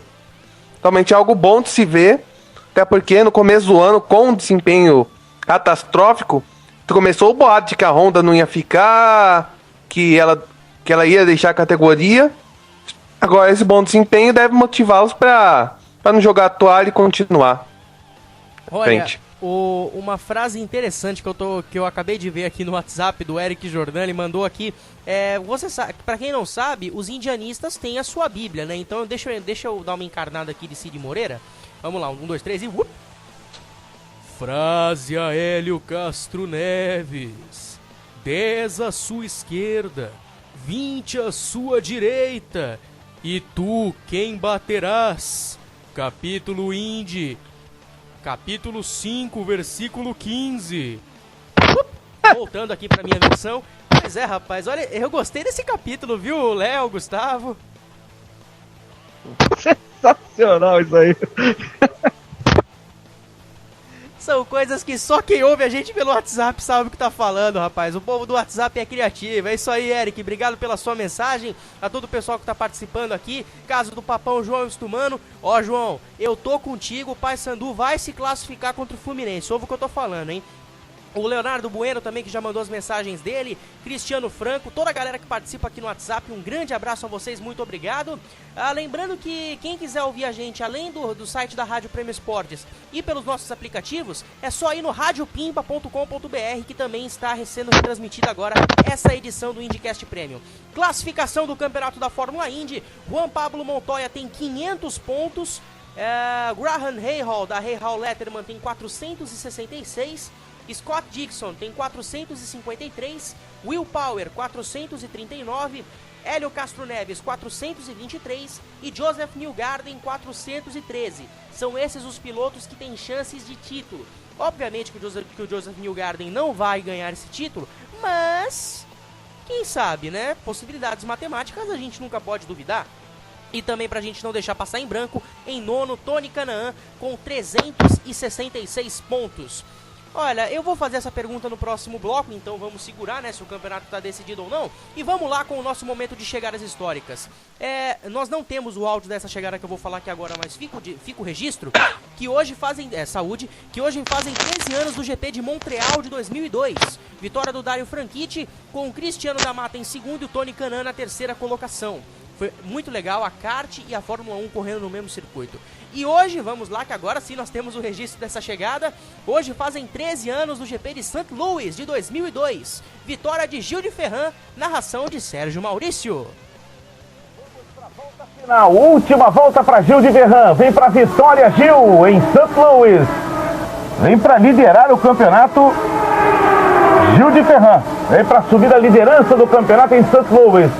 Speaker 4: bom de se ver, até porque no começo do ano, com um desempenho catastrófico, começou o boato de que a Honda não ia ficar, que ela ia deixar a categoria. Agora esse bom desempenho deve motivá-los para não jogar a toalha e continuar.
Speaker 3: Olha, Uma frase interessante que eu acabei de ver aqui no WhatsApp do Eric Jordan, ele mandou aqui. Você sabe, pra quem não sabe, os indianistas têm a sua Bíblia, né? Então deixa eu dar uma encarnada aqui de Cid Moreira. Vamos lá, 1, 2, 3 e... Frase a Hélio Castro Neves: 10 à sua esquerda, 20 à sua direita, e tu quem baterás? Capítulo Indy, capítulo 5, versículo 15. Voltando aqui pra minha versão. Pois é, rapaz, olha, eu gostei desse capítulo, viu, Léo, Gustavo?
Speaker 7: Sensacional isso aí.
Speaker 3: São coisas que só quem ouve a gente pelo WhatsApp sabe o que tá falando, rapaz. O povo do WhatsApp é criativo. É isso aí, Eric. Obrigado pela sua mensagem. A todo o pessoal que tá participando aqui. Caso do Papão João Estumano. Ó, João, eu tô contigo. O Paysandu vai se classificar contra o Fluminense. Ouve o que eu tô falando, hein? O Leonardo Bueno também, que já mandou as mensagens dele. Cristiano Franco, toda a galera que participa aqui no WhatsApp, um grande abraço a vocês, muito obrigado. Lembrando que quem quiser ouvir a gente, além do site da Rádio Prêmio Esportes e pelos nossos aplicativos, é só ir no radiopimpa.com.br, que também está sendo retransmitida agora essa edição do IndyCast Premium. Classificação do Campeonato da Fórmula Indy: Juan Pablo Montoya tem 500 pontos, Graham Rahal, da Rahal Letterman, tem 466, Scott Dixon tem 453, Will Power 439, Hélio Castro Neves 423 e Joseph Newgarden 413. São esses os pilotos que têm chances de título. Obviamente que o Joseph Newgarden não vai ganhar esse título, mas quem sabe, né? Possibilidades matemáticas a gente nunca pode duvidar. E também pra gente não deixar passar em branco, em nono, Tony Kanaan com 366 pontos. Olha, eu vou fazer essa pergunta no próximo bloco, então vamos segurar, né, se o campeonato está decidido ou não. E vamos lá com o nosso momento de chegadas históricas. Nós não temos o áudio dessa chegada que eu vou falar aqui agora, mas fica o registro, que hoje fazem, que hoje fazem 13 anos do GP de Montreal de 2002. Vitória do Dario Franchitti, com o Cristiano da Mata em segundo e o Tony Kanaan na terceira colocação. Foi muito legal a kart e a Fórmula 1 correndo no mesmo circuito. E hoje, vamos lá, que agora sim nós temos o registro dessa chegada. Hoje fazem 13 anos do GP de St. Louis de 2002. Vitória de Gil de Ferran, narração de Sérgio Maurício.
Speaker 11: Final, última volta para Gil de Ferran. Vem para a vitória, Gil, em St. Louis. Vem para liderar o campeonato, Gil de Ferran. Vem para subir a liderança do campeonato em St. Louis.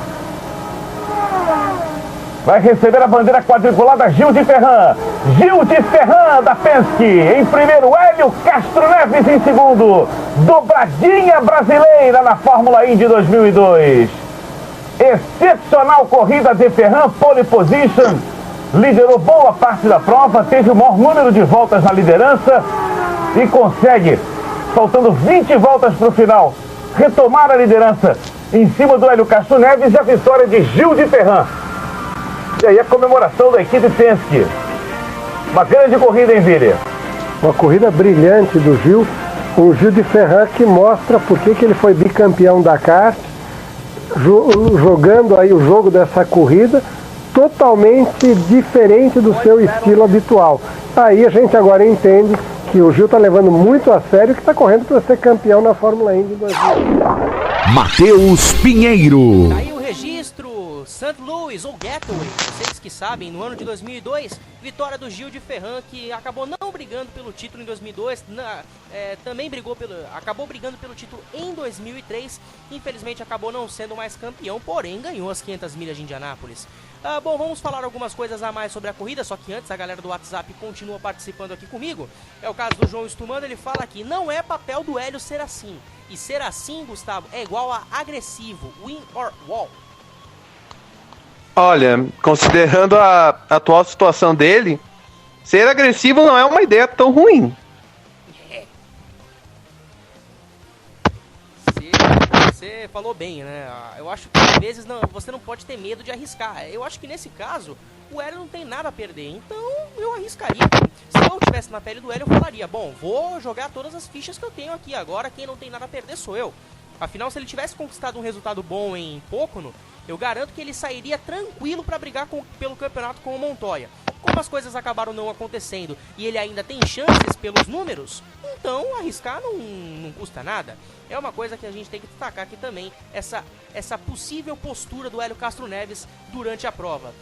Speaker 11: Vai receber a bandeira quadriculada Gil de Ferran. Gil de Ferran da Penske. Em primeiro, Hélio Castro Neves em segundo. Dobradinha brasileira na Fórmula Indy 2002. Excepcional corrida de Ferran, pole position. Liderou boa parte da prova, teve o maior número de voltas na liderança e consegue, faltando 20 voltas para o final, retomar a liderança em cima do Hélio Castro Neves e a vitória de Gil de Ferran. E aí a comemoração da equipe Penske. Uma grande corrida em Vire.
Speaker 12: Uma corrida brilhante do Gil. O Gil de Ferran que mostra por que ele foi bicampeão da kart, jogando aí o jogo dessa corrida totalmente diferente do seu estilo habitual. Aí a gente agora entende que o Gil está levando muito a sério e que está correndo para ser campeão na Fórmula Indy 2020.
Speaker 1: Matheus Pinheiro.
Speaker 3: Aí o registro, St. Louis ou Gateway, vocês que sabem, no ano de 2002, vitória do Gil de Ferran, que acabou não brigando pelo título em 2002, também acabou brigando pelo título em 2003, infelizmente acabou não sendo mais campeão, porém ganhou as 500 milhas de Indianápolis. Bom, vamos falar algumas coisas a mais sobre a corrida, só que antes a galera do WhatsApp continua participando aqui comigo. É o caso do João Estumano, ele fala aqui, não é papel do Hélio ser assim. E ser assim, Gustavo, é igual a agressivo, win or wall.
Speaker 4: Olha, considerando a atual situação dele, ser agressivo não é uma ideia tão ruim.
Speaker 3: Você falou bem, né? Eu acho que às vezes você não pode ter medo de arriscar. Eu acho que nesse caso, o Hélio não tem nada a perder, então eu arriscaria. Se eu estivesse na pele do Hélio, eu falaria, bom, vou jogar todas as fichas que eu tenho aqui, agora quem não tem nada a perder sou eu. Afinal, se ele tivesse conquistado um resultado bom em Pocono, eu garanto que ele sairia tranquilo para brigar pelo campeonato com o Montoya. Como as coisas acabaram não acontecendo e ele ainda tem chances pelos números, então arriscar não custa nada. É uma coisa que a gente tem que destacar aqui também, essa possível postura do Hélio Castro Neves durante a prova.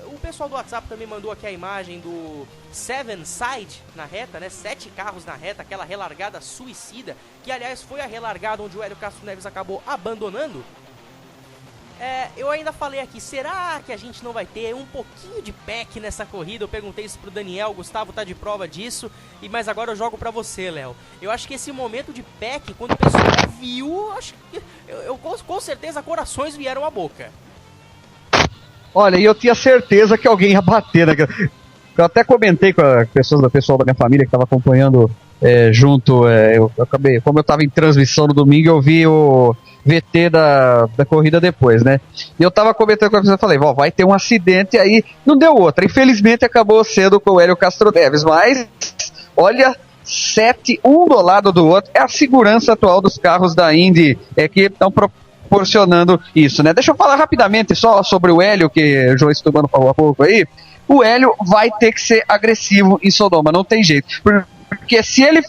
Speaker 3: O pessoal do WhatsApp também mandou aqui a imagem do Seven Side na reta, né? 7 carros na reta, aquela relargada suicida, que aliás foi a relargada onde o Hélio Castro Neves acabou abandonando. Eu ainda falei aqui, será que a gente não vai ter um pouquinho de PEC nessa corrida? Eu perguntei isso pro Daniel, o Gustavo tá de prova disso, mas agora eu jogo pra você, Léo. Eu acho que esse momento de PEC, quando o pessoal viu, acho que com certeza corações vieram à boca.
Speaker 5: Olha, e eu tinha certeza que alguém ia bater, né? Eu até comentei com a pessoal da minha família que estava acompanhando junto. Eu acabei, como eu estava em transmissão no domingo, eu vi o VT da corrida depois, né? E eu tava comentando com a pessoa, falei, vai ter um acidente aí, não deu outra. Infelizmente acabou sendo com o Hélio Castro Neves, mas olha, 7, um do lado do outro, é a segurança atual dos carros da Indy que estão proporcionando isso, né? Deixa eu falar rapidamente só sobre o Hélio, que o João Estubano falou há pouco aí. O Hélio vai ter que ser agressivo em Sodoma, não tem jeito. Porque se ele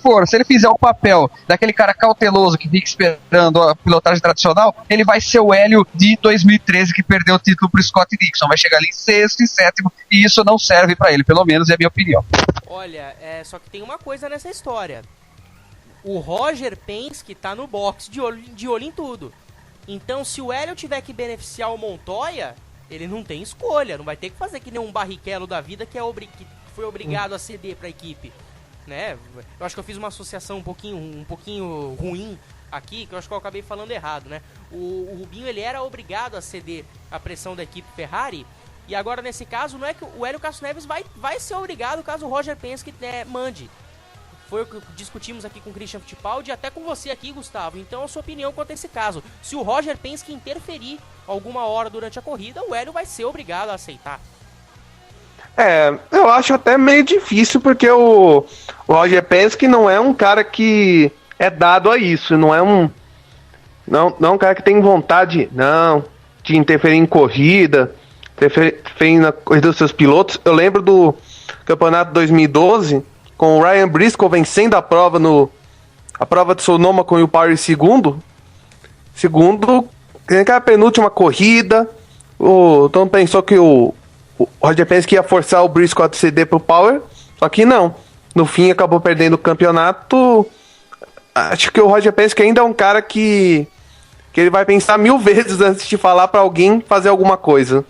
Speaker 5: fizer o papel daquele cara cauteloso que fica esperando a pilotagem tradicional, ele vai ser o Hélio de 2013 que perdeu o título pro Scott Dixon. Vai chegar ali em 6º e 7º, e isso não serve pra ele, pelo menos é a minha opinião.
Speaker 3: Olha, só que tem uma coisa nessa história. O Roger Penske tá no box de olho em tudo. Então, se o Hélio tiver que beneficiar o Montoya, ele não tem escolha. Não vai ter que fazer que nem um Barrichello da vida que foi obrigado a ceder pra equipe. Né? Eu acho que eu fiz uma associação um pouquinho ruim aqui, que eu acho que eu acabei falando errado, né? O Rubinho, ele era obrigado a ceder a pressão da equipe Ferrari, e agora nesse caso não é que o Hélio Castro Neves vai ser obrigado caso o Roger Penske mande. Foi o que discutimos aqui com o Christian Fittipaldi e até com você aqui, Gustavo. Então a sua opinião quanto a esse caso. Se o Roger Penske interferir alguma hora durante a corrida, o Hélio vai ser obrigado a aceitar.
Speaker 4: Eu acho até meio difícil, porque o Roger Penske não é um cara que é dado a isso, não é um cara que tem vontade, de interferir em corrida, interferir na corrida dos seus pilotos. Eu lembro do campeonato 2012, com o Ryan Briscoe vencendo a prova de Sonoma com o Power segundo, naquela penúltima corrida, então pensou que o Roger Penske ia forçar o Briscoe a ceder pro Power, só que não. No fim acabou perdendo o campeonato. Acho que o Roger Penske ainda é um cara que ele vai pensar 1000 vezes antes de falar pra alguém fazer alguma coisa.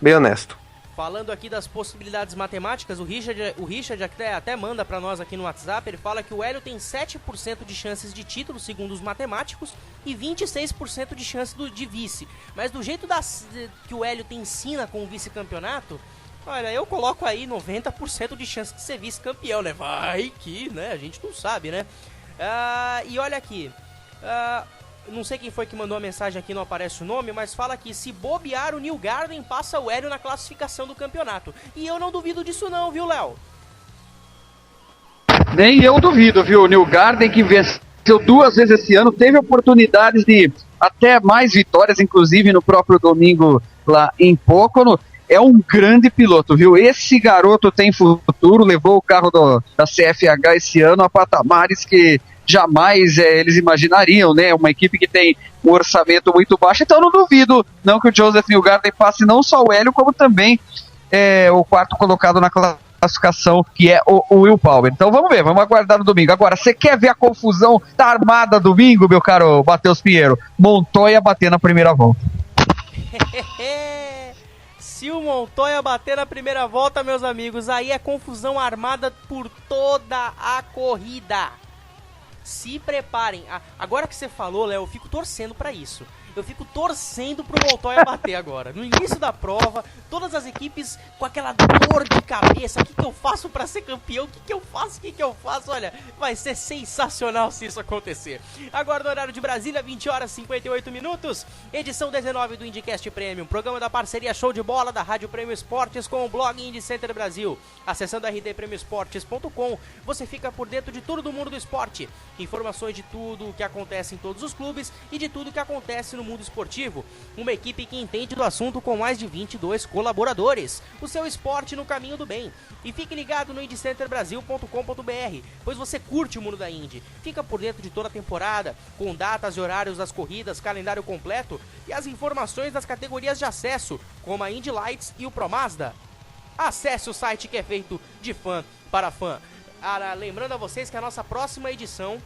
Speaker 4: Bem honesto.
Speaker 3: Falando aqui das possibilidades matemáticas, o Richard até manda pra nós aqui no WhatsApp. Ele fala que o Hélio tem 7% de chances de título, segundo os matemáticos, e 26% de chance de vice. Mas do jeito que o Hélio tem ensina com o vice-campeonato, olha, eu coloco aí 90% de chance de ser vice-campeão, né? Vai que, né? A gente não sabe, né? E olha aqui, não sei quem foi que mandou a mensagem aqui, não aparece o nome, mas fala que se bobear o New Garden passa o Hélio na classificação do campeonato. E eu não duvido disso não, viu, Léo?
Speaker 5: Nem eu duvido, viu? O New Garden, que venceu 2 vezes esse ano, teve oportunidades de até mais vitórias, inclusive no próprio domingo lá em Pocono. É um grande piloto, viu? Esse garoto tem futuro, levou o carro da CFH esse ano a patamares que jamais eles imaginariam, né? Uma equipe que tem um orçamento muito baixo, então não duvido não que o Joseph Newgarden passe não só o Hélio, como também o 4º colocado na classificação, que é o Will Power. Então vamos ver, vamos aguardar no domingo. Agora, você quer ver a confusão da armada domingo, meu caro Matheus Pinheiro? Montoya bater na primeira volta.
Speaker 3: Se o Montoya bater na primeira volta, meus amigos, aí é confusão armada por toda a corrida. Se preparem. Agora que você falou, Léo, eu fico torcendo pra isso. Eu fico torcendo pro Montoya bater agora. No início da prova, todas as equipes com aquela dor de cabeça. O que eu faço pra ser campeão? O que eu faço? Olha, vai ser sensacional se isso acontecer. Agora no horário de Brasília, 20h58. Edição 19 do IndyCast Premium. Programa da parceria Show de Bola da Rádio Prêmio Esportes com o blog Indy Center Brasil. Acessando rdpremioesportes.com, você fica por dentro de tudo do mundo do esporte. Informações de tudo o que acontece em todos os clubes e de tudo o que acontece no no mundo esportivo, uma equipe que entende do assunto com mais de 22 colaboradores. O seu esporte no caminho do bem. E fique ligado no IndyCenterBrasil.com.br, pois você curte o mundo da Indy. Fica por dentro de toda a temporada, com datas e horários das corridas, calendário completo e as informações das categorias de acesso, como a Indy Lights e o Pro Mazda. Acesse o site que é feito de fã para fã. Lembrando a vocês que a nossa próxima edição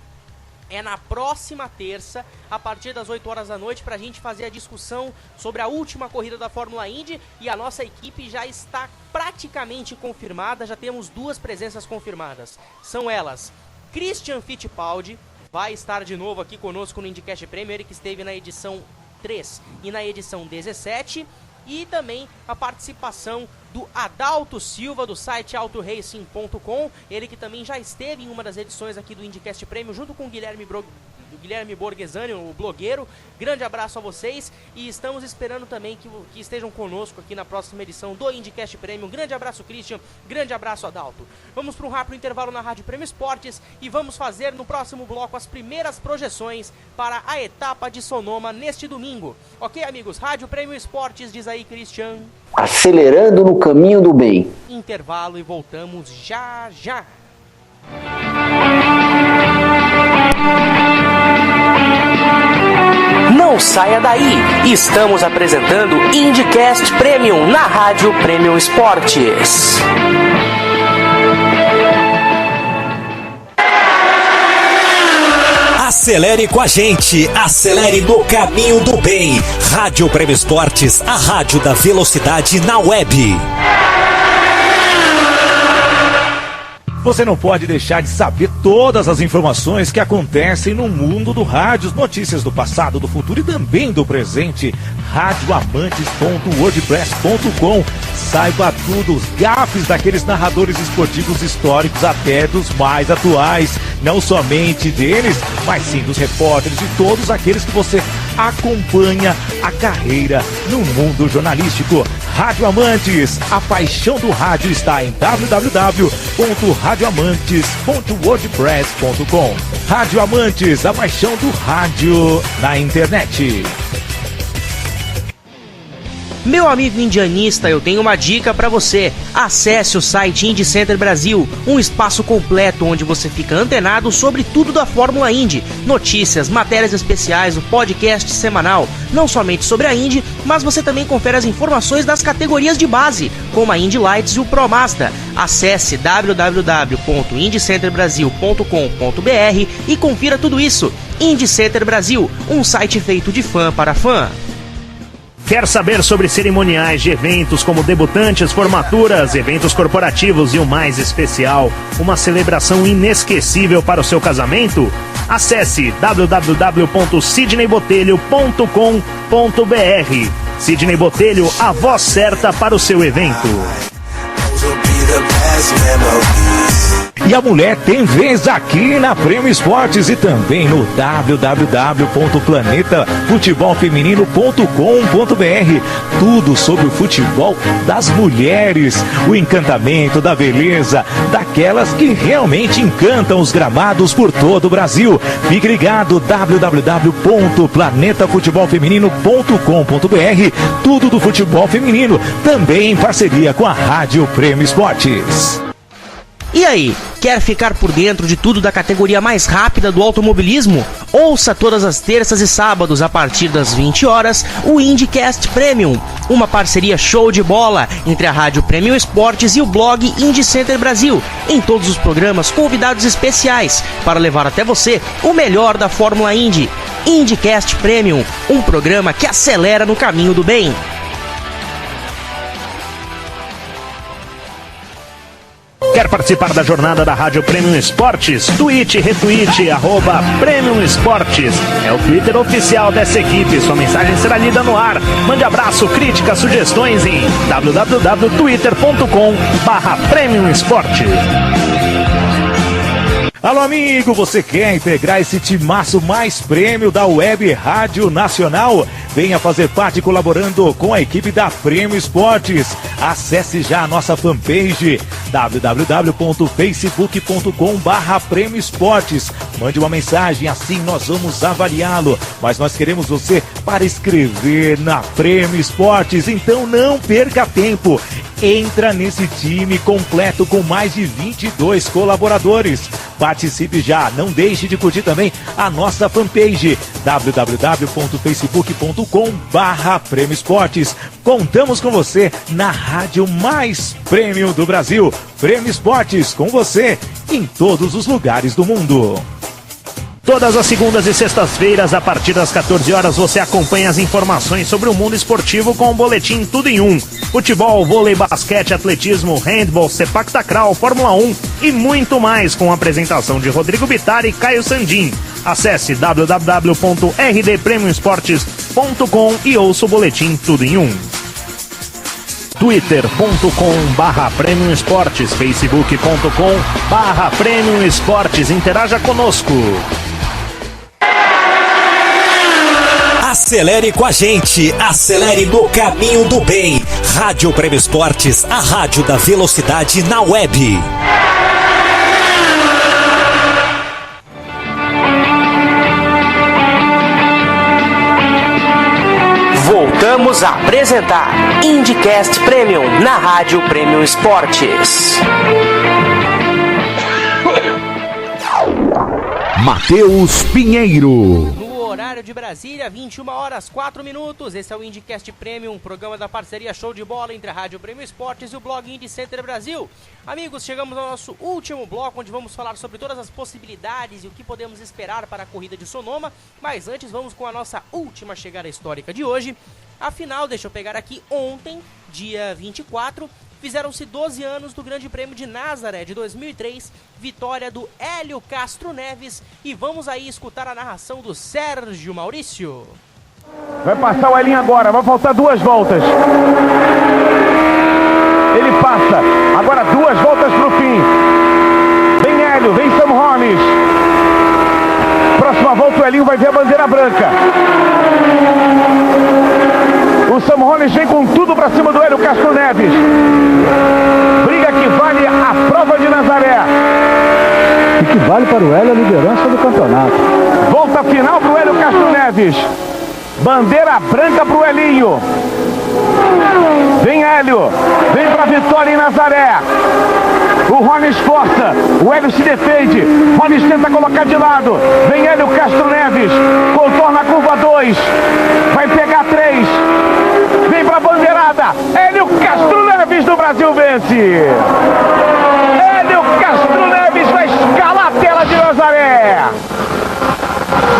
Speaker 3: é na próxima terça, a partir das 8 horas da noite, para a gente fazer a discussão sobre a última corrida da Fórmula Indy. E a nossa equipe já está praticamente confirmada, já temos 2 presenças confirmadas. São elas: Christian Fittipaldi, vai estar de novo aqui conosco no IndyCast Premium, ele que esteve na edição 3 e na edição 17. E também a participação do Adalto Silva, do site autoracing.com, ele que também já esteve em uma das edições aqui do IndyCast Premium, junto com o Guilherme Borghesani, o blogueiro. Grande abraço a vocês e estamos esperando também que estejam conosco aqui na próxima edição do IndyCast Premium. Grande abraço, Christian, grande abraço, Adalto. Vamos para um rápido intervalo na Rádio Prêmio Esportes e vamos fazer no próximo bloco as primeiras projeções para a etapa de Sonoma neste domingo. Ok, amigos? Rádio Prêmio Esportes, diz aí, Christian.
Speaker 13: Acelerando no caminho do bem.
Speaker 3: Intervalo e voltamos já já. Não saia daí, estamos apresentando IndyCast Premium na Rádio Premium Esportes.
Speaker 1: Acelere com a gente, acelere no caminho do bem. Rádio Prêmio Esportes, a rádio da velocidade na web.
Speaker 9: Você não pode deixar de saber todas as informações que acontecem no mundo do rádio, notícias do passado, do futuro e também do presente. radioamantes.wordpress.com. Saiba tudo, os gafes daqueles narradores esportivos históricos até dos mais atuais. Não somente deles, mas sim dos repórteres e todos aqueles que você acompanha a carreira no mundo jornalístico. Rádio Amantes, a paixão do rádio está em www.radioamantes.wordpress.com. Rádio Amantes, a paixão do rádio na internet.
Speaker 3: Meu amigo indianista, eu tenho uma dica para você. Acesse o site Indy Center Brasil, um espaço completo onde você fica antenado sobre tudo da Fórmula Indy. Notícias, matérias especiais, o podcast semanal, não somente sobre a Indy, mas você também confere as informações das categorias de base, como a Indy Lights e o Pro Mazda. Acesse www.indycenterbrasil.com.br e confira tudo isso. Indy Center Brasil, um site feito de fã para fã.
Speaker 10: Quer saber sobre cerimoniais de eventos como debutantes, formaturas, eventos corporativos e o mais especial, uma celebração inesquecível para o seu casamento? Acesse www.sidneybotelho.com.br. Sidney Botelho, a voz certa para o seu evento.
Speaker 9: E a mulher tem vez aqui na Prêmio Esportes e também no www.planetafutebolfeminino.com.br. Tudo sobre o futebol das mulheres, o encantamento da beleza, daquelas que realmente encantam os gramados por todo o Brasil. Fique ligado, www.planetafutebolfeminino.com.br. Tudo do futebol feminino, também em parceria com a Rádio Prêmio Esportes.
Speaker 3: E aí, quer ficar por dentro de tudo da categoria mais rápida do automobilismo? Ouça todas as terças e sábados a partir das 20 horas o IndyCast Premium, uma parceria show de bola entre a Rádio Premium Esportes e o blog Indy Center Brasil. Em todos os programas, convidados especiais para levar até você o melhor da Fórmula Indy. IndyCast Premium, um programa que acelera no caminho do bem.
Speaker 10: Quer participar da jornada da Rádio Premium Esportes? Tweet, retweet, @Premium Esportes. É o Twitter oficial dessa equipe. Sua mensagem será lida no ar. Mande abraço, críticas, sugestões em www.twitter.com/Premium Esportes.
Speaker 9: Alô, amigo, você quer integrar esse timaço mais prêmio da Web Rádio Nacional? Venha fazer parte colaborando com a equipe da Prêmio Esportes. Acesse já a nossa fanpage, www.facebook.com/Prêmio Esportes. Mande uma mensagem, assim nós vamos avaliá-lo. Mas nós queremos você para escrever na Prêmio Esportes, então não perca tempo. Entra nesse time completo com mais de 22 colaboradores. Participe já, não deixe de curtir também a nossa fanpage www.facebook.com/Prêmio Esportes. Contamos com você na rádio mais prêmio do Brasil. Prêmio Esportes, com você em todos os lugares do mundo.
Speaker 10: Todas as segundas e sextas-feiras, a partir das 14 horas, você acompanha as informações sobre o mundo esportivo com o boletim Tudo em Um. Futebol, vôlei, basquete, atletismo, handball, sepak takraw, Fórmula 1 e muito mais, com a apresentação de Rodrigo Bittar e Caio Sandin. Acesse www.rdpremioesportes.com e ouça o boletim Tudo em Um. twitter.com/Prêmio Esportes, facebook.com/Prêmio Esportes. Interaja conosco.
Speaker 1: Acelere com a gente, acelere no caminho do bem. Rádio Prêmio Esportes, a rádio da velocidade na web.
Speaker 3: Voltamos a apresentar IndyCast Premium na Rádio Prêmio Esportes.
Speaker 14: Matheus Pinheiro.
Speaker 3: No horário de Brasília, 21h04. Esse é o IndyCast Premium, um programa da parceria Show de Bola entre a Rádio Prêmio Esportes e o blog Indy Center Brasil. Amigos, chegamos ao nosso último bloco, onde vamos falar sobre todas as possibilidades e o que podemos esperar para a corrida de Sonoma. Mas antes, vamos com a nossa última chegada histórica de hoje. Afinal, deixa eu pegar aqui, ontem, dia 24, fizeram-se 12 anos do Grande Prêmio de Nazaré de 2003, vitória do Hélio Castro Neves, e vamos aí escutar a narração do Sérgio Maurício.
Speaker 11: Vai passar o Elinho agora, vai faltar 2 voltas. Ele passa, agora 2 voltas pro fim. Vem Hélio, vem Sam Holmes. Próxima volta o Elinho vai ver a bandeira branca. O Sam Holmes vem com tudo pra cima do Hélio Castro Neves. Briga que vale a prova de Nazaré.
Speaker 15: E que vale para o Hélio a liderança do campeonato.
Speaker 11: Volta final pro Hélio Castro Neves. Bandeira branca pro Elinho. Vem Hélio. Vem pra vitória em Nazaré. O Rollins força, o Hélio se defende, Rollins tenta colocar de lado, vem Hélio Castro Neves, contorna a curva 2, vai pegar 3, vem pra bandeirada, Hélio Castro Neves do Brasil vence! Hélio Castro Neves vai escalar a tela de Nazaré!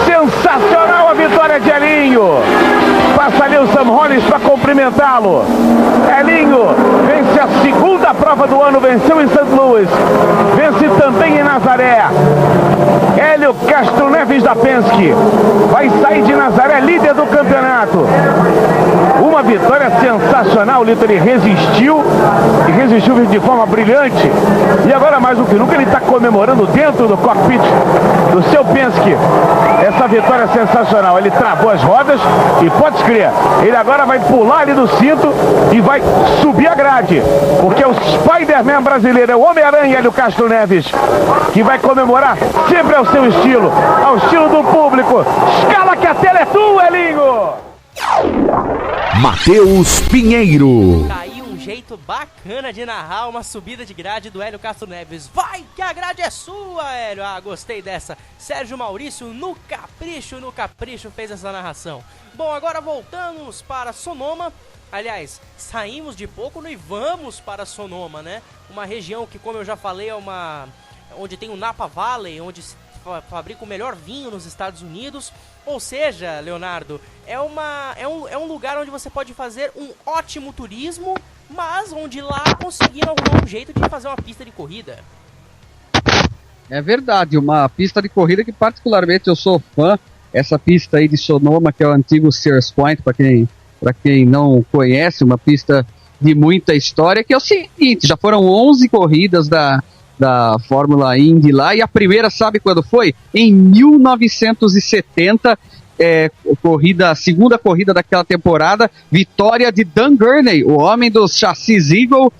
Speaker 11: Sensacional a vitória de Elinho! Passa ali o Sam Hollis para cumprimentá-lo. Elinho vence a segunda prova do ano, venceu em St. Louis, vence também em Nazaré. Hélio Castro Neves da Penske vai sair de Nazaré líder do campeonato. Uma vitória sensacional, Lito, ele resistiu e resistiu de forma brilhante. E agora mais do que nunca ele está comemorando dentro do cockpit do seu Penske essa vitória sensacional. Ele travou as rodas e pode crer, ele agora vai pular ali do cinto e vai subir a grade, porque é o Spider-Man brasileiro, é o Homem-Aranha Hélio Castro Neves, que vai comemorar sempre ao seu estilo, ao estilo do público. Escala que a tela é tua, Elinho!
Speaker 14: Matheus Pinheiro.
Speaker 3: Tá aí um jeito bacana de narrar uma subida de grade do Hélio Castro Neves. Vai que a grade é sua, Hélio! Ah, gostei dessa. Sérgio Maurício, no capricho, fez essa narração. Bom, agora voltamos para Sonoma. Aliás, saímos de Pocono e vamos para Sonoma, né? Uma região que, como eu já falei, é onde tem o Napa Valley, onde se fabrica o melhor vinho nos Estados Unidos. Ou seja, Leonardo, é um lugar onde você pode fazer um ótimo turismo, mas onde lá conseguiram arrumar um jeito de fazer uma pista de corrida.
Speaker 5: É verdade, uma pista de corrida que particularmente eu sou fã. Essa pista aí de Sonoma, que é o antigo Sears Point, para quem não conhece, uma pista de muita história, que é o seguinte, já foram 11 corridas da Fórmula Indy lá, e a primeira, sabe quando foi? Em 1970, segunda corrida daquela temporada, vitória de Dan Gurney, o homem dos chassis Eagle.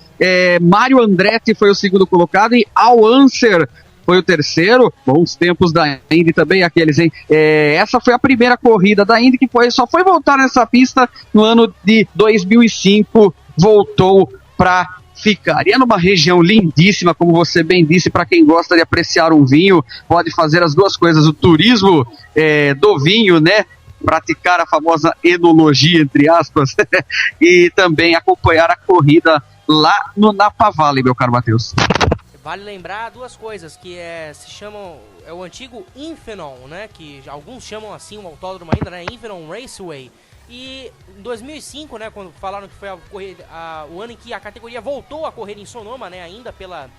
Speaker 5: Mário Andretti foi o segundo colocado e Al Unser foi o terceiro. Bons tempos da Indy também, aqueles, hein? Essa foi a primeira corrida da Indy, que só foi voltar nessa pista no ano de 2005, voltou para ficar. E é numa região lindíssima, como você bem disse, para quem gosta de apreciar um vinho, pode fazer as duas coisas, o turismo do vinho, né? Praticar a famosa enologia, entre aspas, e também acompanhar a corrida lá no Napa Valley, meu caro Matheus.
Speaker 3: Vale lembrar duas coisas, que se chamam, o antigo Infinon, né, que alguns chamam assim o autódromo ainda, né, Infinon Raceway. E em 2005, né, quando falaram que foi o ano em que a categoria voltou a correr em Sonoma, né, ainda pela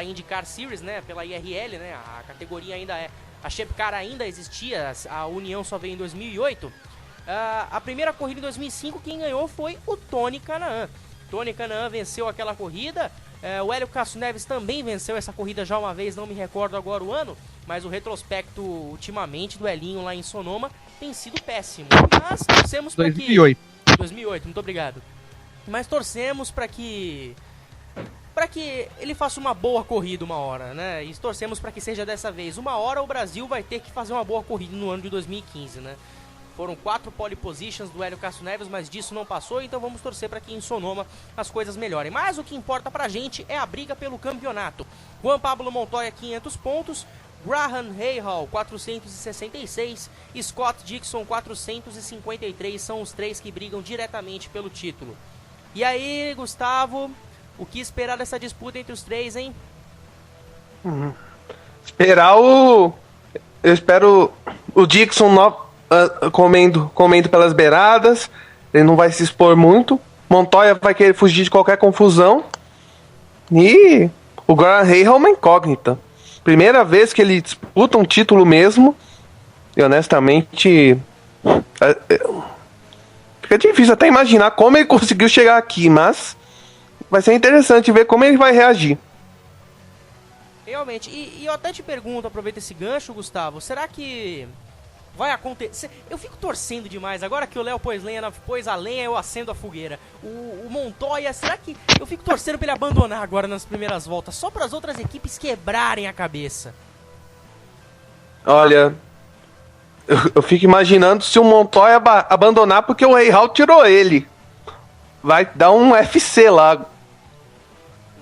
Speaker 3: IndyCar Series, né, pela IRL, né, a categoria ainda a Chepcar ainda existia, a União só veio em 2008. A primeira corrida em 2005, quem ganhou foi o Tony Kanaan. Tony Kanaan venceu aquela corrida. O Hélio Castro Neves também venceu essa corrida já uma vez, não me recordo agora o ano, mas o retrospecto ultimamente do Elinho lá em Sonoma tem sido péssimo. Mas torcemos para que... 2008, muito obrigado. Mas torcemos para que ele faça uma boa corrida uma hora, né? E torcemos para que seja dessa vez. Uma hora o Brasil vai ter que fazer uma boa corrida no ano de 2015, né? Foram 4 pole positions do Hélio Castro Neves, mas disso não passou, então vamos torcer para que em Sonoma as coisas melhorem. Mas o que importa pra gente é a briga pelo campeonato. Juan Pablo Montoya, 500 pontos, Graham Rahal, 466, Scott Dixon, 453, são os 3 que brigam diretamente pelo título. E aí, Gustavo, o que esperar dessa disputa entre os 3, hein?
Speaker 4: Eu espero o Dixon comendo pelas beiradas, ele não vai se expor muito. Montoya vai querer fugir de qualquer confusão. E o Graham Rahal é uma incógnita. Primeira vez que ele disputa um título mesmo. E honestamente, fica difícil até imaginar como ele conseguiu chegar aqui, mas vai ser interessante ver como ele vai reagir.
Speaker 3: Realmente, e eu até te pergunto, aproveita esse gancho, Gustavo, será que vai acontecer? Eu fico torcendo demais, agora que o Léo pôs a lenha, eu acendo a fogueira. O Montoya, será que... Eu fico torcendo pra ele abandonar agora nas primeiras voltas, só para as outras equipes quebrarem a cabeça.
Speaker 4: Olha, eu fico imaginando se o Montoya abandonar porque o Rahal tirou ele. Vai dar um UFC lá.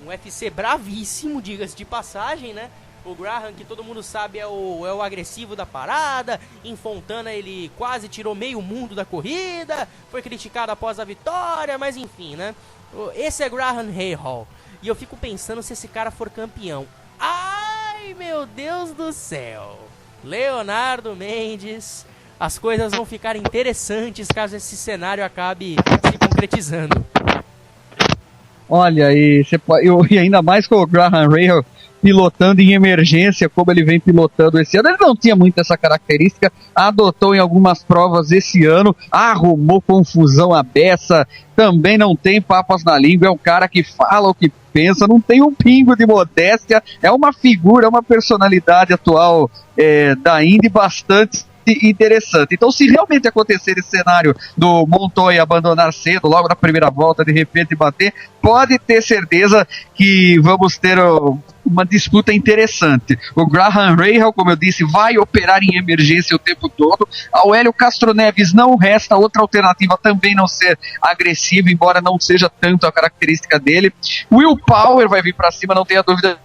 Speaker 3: Um UFC bravíssimo, diga-se de passagem, né? O Graham, que todo mundo sabe, é o agressivo da parada. Em Fontana ele quase tirou meio mundo da corrida, foi criticado após a vitória, mas enfim, né? Esse é Graham Rahal. E eu fico pensando se esse cara for campeão. Ai, meu Deus do céu! Leonardo Mendes, as coisas vão ficar interessantes caso esse cenário acabe se concretizando.
Speaker 5: Olha, e ainda mais com o Graham Rahal pilotando em emergência, como ele vem pilotando esse ano. Ele não tinha muito essa característica, adotou em algumas provas esse ano, arrumou confusão à beça, também não tem papas na língua, é um cara que fala o que pensa, não tem um pingo de modéstia, é uma figura, uma personalidade atual da Indy bastante interessante. Então, se realmente acontecer esse cenário do Montoya abandonar cedo, logo na primeira volta, de repente bater, pode ter certeza que vamos ter uma disputa interessante. O Graham Rahal, como eu disse, vai operar em emergência o tempo todo. Ao Hélio Castro Neves não resta outra alternativa, também não ser agressivo, embora não seja tanto a característica dele. Will Power vai vir para cima, não tenha dúvida.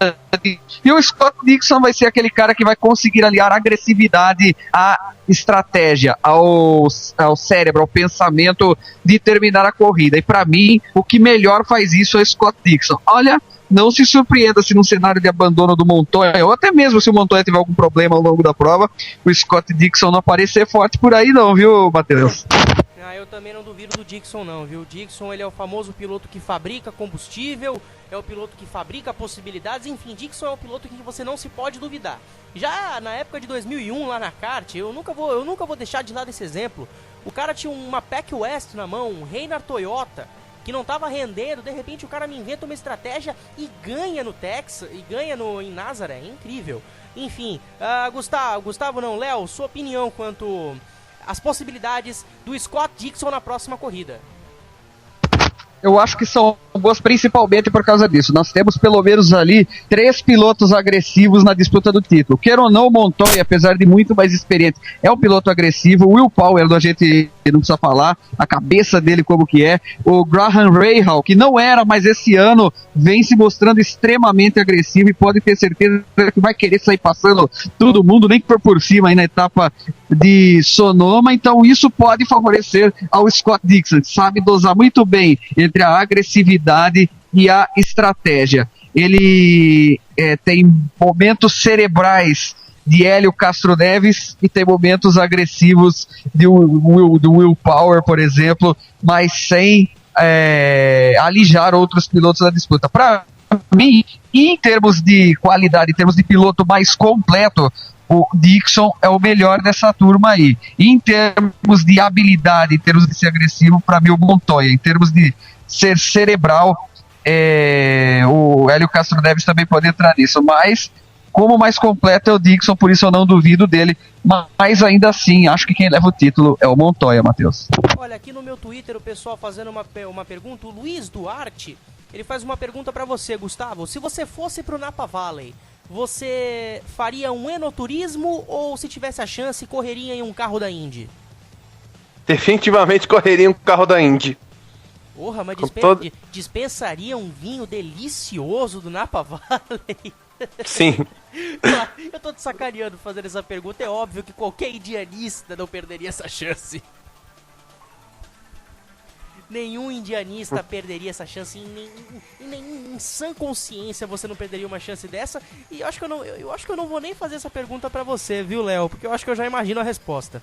Speaker 5: E o Scott Dixon vai ser aquele cara que vai conseguir aliar agressividade à estratégia, ao cérebro, ao pensamento de terminar a corrida. E para mim, o que melhor faz isso é o Scott Dixon. Olha, não se surpreenda se num cenário de abandono do Montoya, ou até mesmo se o Montoya tiver algum problema ao longo da prova, o Scott Dixon não aparecer forte por aí não, viu, Matheus?
Speaker 3: Eu também não duvido do Dixon não, viu? O Dixon, ele é o famoso piloto que fabrica combustível, é o piloto que fabrica possibilidades, enfim, Dixon é o piloto que você não se pode duvidar. Já na época de 2001 lá na kart, eu nunca vou deixar de lado esse exemplo. O cara tinha uma Pac West na mão, um Reynard Toyota, que não estava rendendo, de repente o cara me inventa uma estratégia e ganha no Texas, e ganha em Nazaré, é incrível. Enfim, Gustavo não, Léo, sua opinião quanto as possibilidades do Scott Dixon na próxima corrida?
Speaker 5: Eu acho que são boas principalmente por causa disso. Nós temos pelo menos ali 3 pilotos agressivos na disputa do título. Queira ou não, o Montoya, apesar de muito mais experiente, é um piloto agressivo. O Will Power, a gente não precisa falar, a cabeça dele como que é. O Graham Rahal, que não era, mas esse ano vem se mostrando extremamente agressivo e pode ter certeza que vai querer sair passando todo mundo, nem que por cima aí na etapa de Sonoma. Então isso pode favorecer ao Scott Dixon, sabe dosar muito bem entre a agressividade e a estratégia. Ele tem momentos cerebrais de Hélio Castro Neves e tem momentos agressivos do Will Power, por exemplo, mas sem alijar outros pilotos da disputa. Para mim, em termos de qualidade, em termos de piloto mais completo, o Dixon é o melhor dessa turma aí. Em termos de habilidade, em termos de ser agressivo, para mim o Montoya. Em termos de ser cerebral, o Hélio Castro Neves também pode entrar nisso, mas como mais completo é o Dixon, por isso eu não duvido dele, mas ainda assim, acho que quem leva o título é o Montoya, Matheus.
Speaker 3: Olha, aqui no meu Twitter o pessoal fazendo uma pergunta, o Luiz Duarte, ele faz uma pergunta pra você, Gustavo: se você fosse pro Napa Valley, você faria um enoturismo ou, se tivesse a chance, correria em um carro da Indy?
Speaker 4: Definitivamente correria em um carro da Indy.
Speaker 3: Porra, mas dispensaria um vinho delicioso do Napa Valley?
Speaker 4: Sim.
Speaker 3: Eu tô te sacaneando fazendo essa pergunta. É óbvio que qualquer indianista não perderia essa chance. Nenhum indianista perderia essa chance. Em sã consciência você não perderia uma chance dessa. E eu acho que eu não vou nem fazer essa pergunta pra você, viu, Léo? Porque eu acho que eu já imagino a resposta.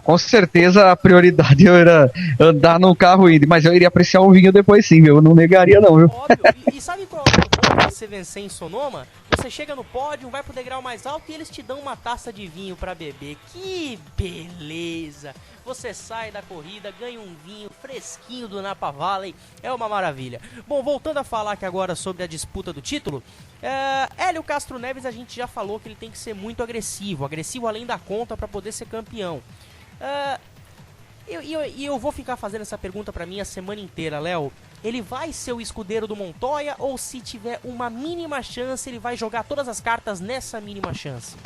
Speaker 5: Com certeza a prioridade era andar num carro Indy, mas eu iria apreciar um vinho depois sim, eu não negaria não, viu?
Speaker 3: Óbvio, e sabe qual é o bom de você vencer em Sonoma? Você chega no pódio, vai pro degrau mais alto e eles te dão uma taça de vinho pra beber. Que beleza! Você sai da corrida, ganha um vinho fresquinho do Napa Valley, é uma maravilha. Bom, voltando a falar aqui agora sobre a disputa do título, Hélio Castro Neves, a gente já falou que ele tem que ser muito agressivo além da conta para poder ser campeão. Eu vou ficar fazendo essa pergunta pra mim a semana inteira, Léo. Ele vai ser o escudeiro do Montoya ou, se tiver uma mínima chance, ele vai jogar todas as cartas nessa mínima chance?